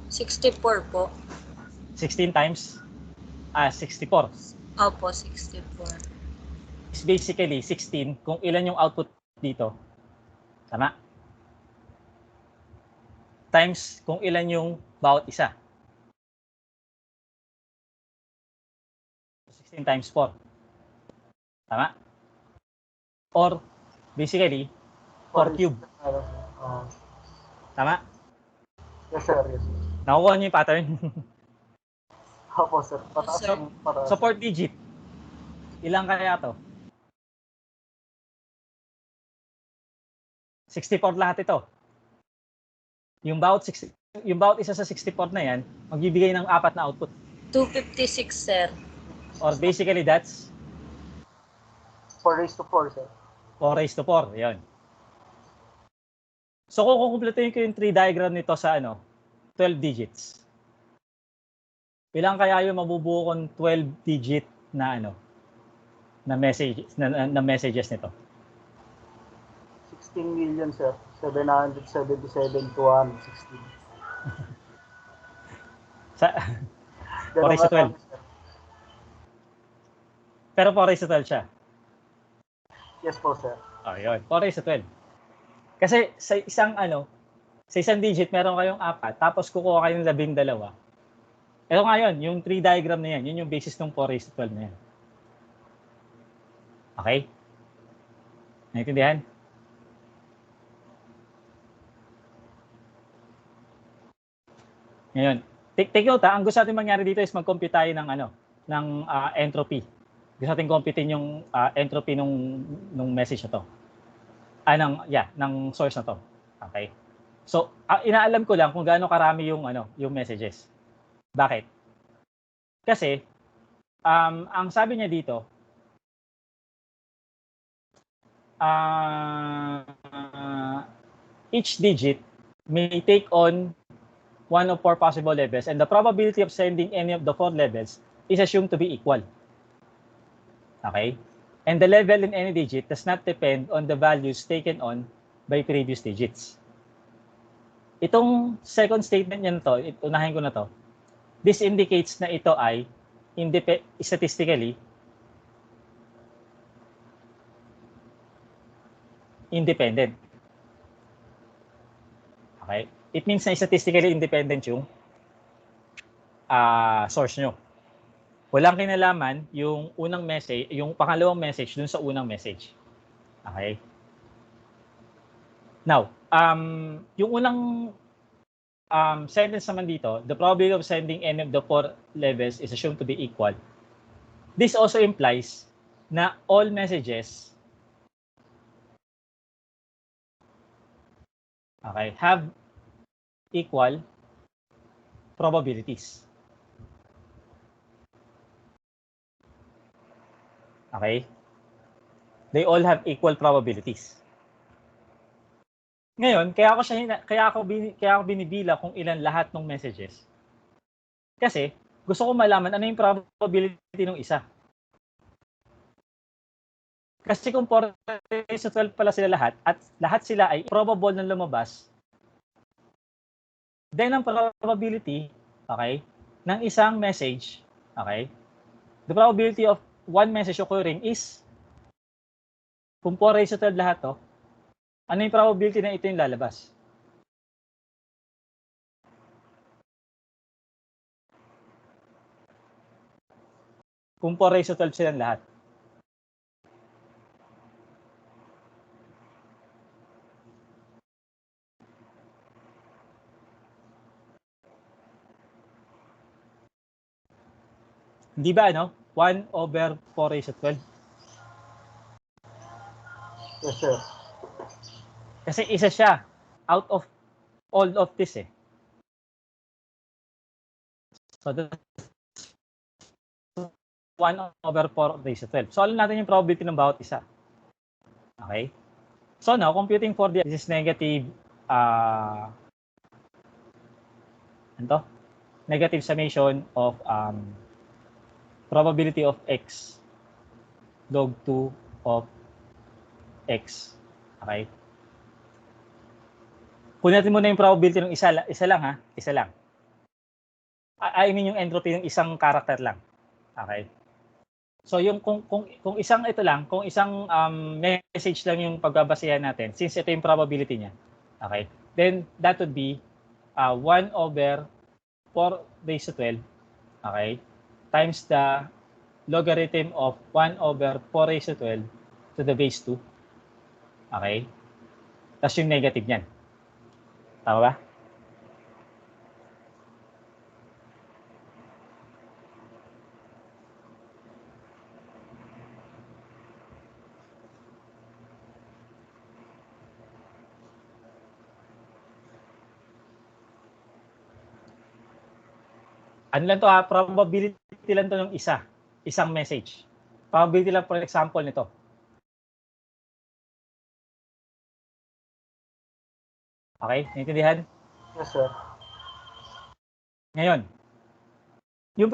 S3: 64 po.
S1: 16 times 64.
S3: Opo, 64.
S1: Is basically 16 kung ilan yung output dito. Tama? Times kung ilan yung bawat isa. 16 times 4. Tama? Or basically 4 cube. Tama?
S2: Yes, sir. Yes, sir.
S1: Nakukuha niyo yung pattern?
S2: Opo, sir. Pataas
S3: Sir.
S2: yung pataas.
S1: So 4 digit. Ilang kaya to? 64 lahat ito. Yung bawat isa sa 64 na yan, magbibigay ng 4 na output.
S3: 256, sir.
S1: Or basically that's
S2: 4 raised to 4, sir.
S1: 4 raised to 4. Yan. So kung kukumpletuhin ko yung tree diagram nito sa 12 digits. Ilang kaya yung mabubuo kong 12 digit na na messages nito?
S2: 16 million, sir. 777,216.
S1: Sa 4
S2: Ganun
S1: raised to 12.
S2: karami, sir.
S1: Pero 4 raised to 12 siya.
S2: Yes po, sir.
S1: Oh, yun. 4 raised to 12. Kasi sa isang Sa isang digit, meron kayong 4, tapos kukuha kayo ng 12. Ito ngayon, yung 3 diagram na yan, yun yung basis ng 4:12 na yan. Okay? Naintindihan? Ngayon, take note ang gusto natin mangyari dito is mag-compute tayo ng entropy. Gusto natin computein yung entropy nung message na to. Ng source na to. Okay? So, inaalam ko lang kung gaano karami yung messages. Bakit? Kasi ang sabi niya dito, each digit may take on one of 4 possible levels, and the probability of sending any of the 4 levels is assumed to be equal. Okay? And the level in any digit does not depend on the values taken on by previous digits. Itong second statement niya na to, unahin ko na to, this indicates na ito ay statistically independent. Okay? It means na statistically independent yung source nyo. Walang kinalaman yung unang message, yung pangalawang message dun sa unang message. Okay? Now, yung unang sentence naman dito, the probability of sending any of the 4 levels is assumed to be equal. This also implies na all messages have equal probabilities. Okay? They all have equal probabilities. Ngayon, kaya ako binibila kung ilan lahat ng messages. Kasi gusto ko malaman ano yung probability ng isa. Kasi kung 4:12 pala sila lahat at lahat sila ay probable na lumabas, then ang probability, okay, ng isang message, okay, the probability of one message occurring is, kung 4:12 lahat to, ano yung probability na ito yung lalabas? Kung 4:12 silang lahat. Hindi ba 1/4:12?
S2: Yes, sir.
S1: Kasi isa siya out of all of this eh. So that's 1/4:12. So alam natin yung probability ng bawat isa. Okay? So now, computing for this is negative negative summation of probability of x log 2 of x. Okay? Kunin natin muna yung probability ng isa lang ha, isa lang. I mean yung entropy ng isang character lang. Okay? So yung kung isang ito lang, kung isang message lang yung pagbabasehan natin, since ito yung probability niya. Okay? Then that would be 1/4:12, okay? Times the logarithm of 1/4:12 to the base 2. Okay? Tapos yung negative niyan. Tama ba? Ano lang to probability lang to ng isang message. Probability lang for example nito. Okay? Naintindihan?
S2: Yes, sir.
S1: Ngayon, yung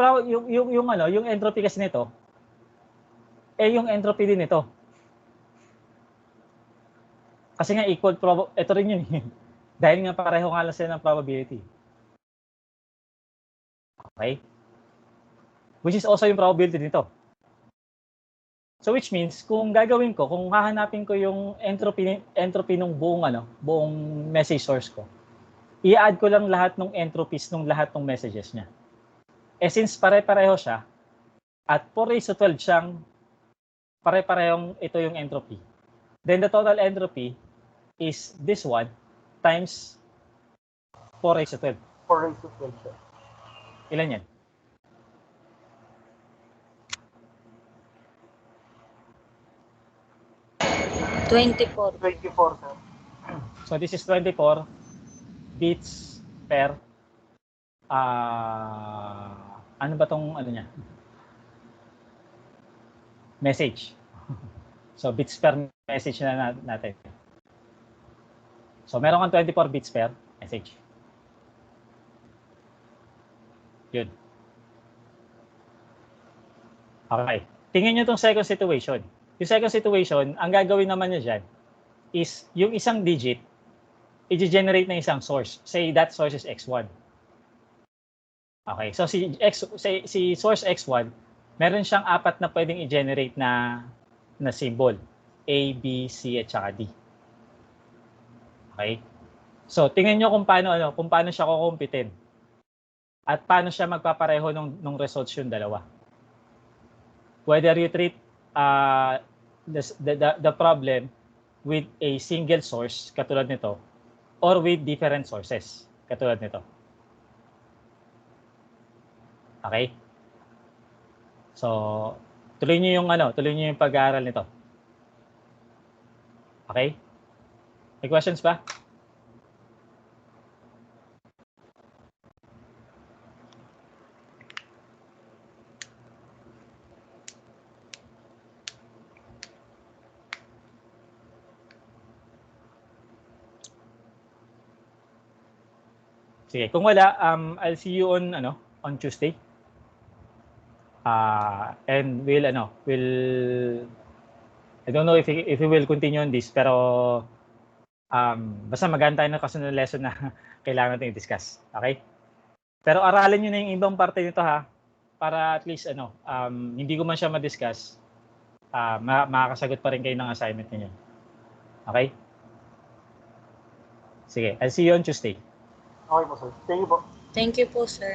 S1: entropy kasi nito, yung entropy din nito. Kasi nga equal ito rin yun. Dahil nga pareho nga lang sila ng probability. Okay? Which is also yung probability nito. So which means kung gagawin ko, kung hahanapin ko yung entropy ng buong message source ko, i-add ko lang lahat ng entropies ng lahat ng messages niya. Since pare-pareho siya, at 4 raised to 12 siyang pare-parehong ito yung entropy, then the total entropy is this one times 4 raised to 12.
S2: 4 raised to 12 siya.
S1: Ilan yan?
S3: Twenty-four.
S2: 24, sir.
S1: So this is 24 bits per ano ba tong ano niya? Message. So bits per message na natin. So meron kang 24 bits per message. Yun. Okay. Tingnan nyo itong second situation. Yung second situation, ang gagawin naman niya dyan is yung isang digit, i-generate na isang source. Say that source is x1. Okay. So si source x1, meron siyang 4 na pwedeng i-generate na symbol. A, B, C, at saka D. Okay? So, tingnan nyo kung paano siya kukumpitin. At paano siya magpapareho nung results yung dalawa. Whether you treat the problem with a single source, katulad nito, or with different sources, katulad nito. Okay? So, tuloy niyo yung pag-aaral nito. Okay? May questions ba? Sige, kung wala, I'll see you on Tuesday. And we'll I don't know if we will continue on this, pero basta maganda tayo ng kasunod na lesson na kailangan natin i-discuss. Okay? Pero aralin niyo na yung ibang parte nito ha, para at least hindi ko man siya ma-discuss, makakasagot pa rin kayo ng assignment niyo. Okay? Sige, I'll see you on Tuesday.
S2: Okay po, sir. Thank you po.
S3: Thank you po, sir.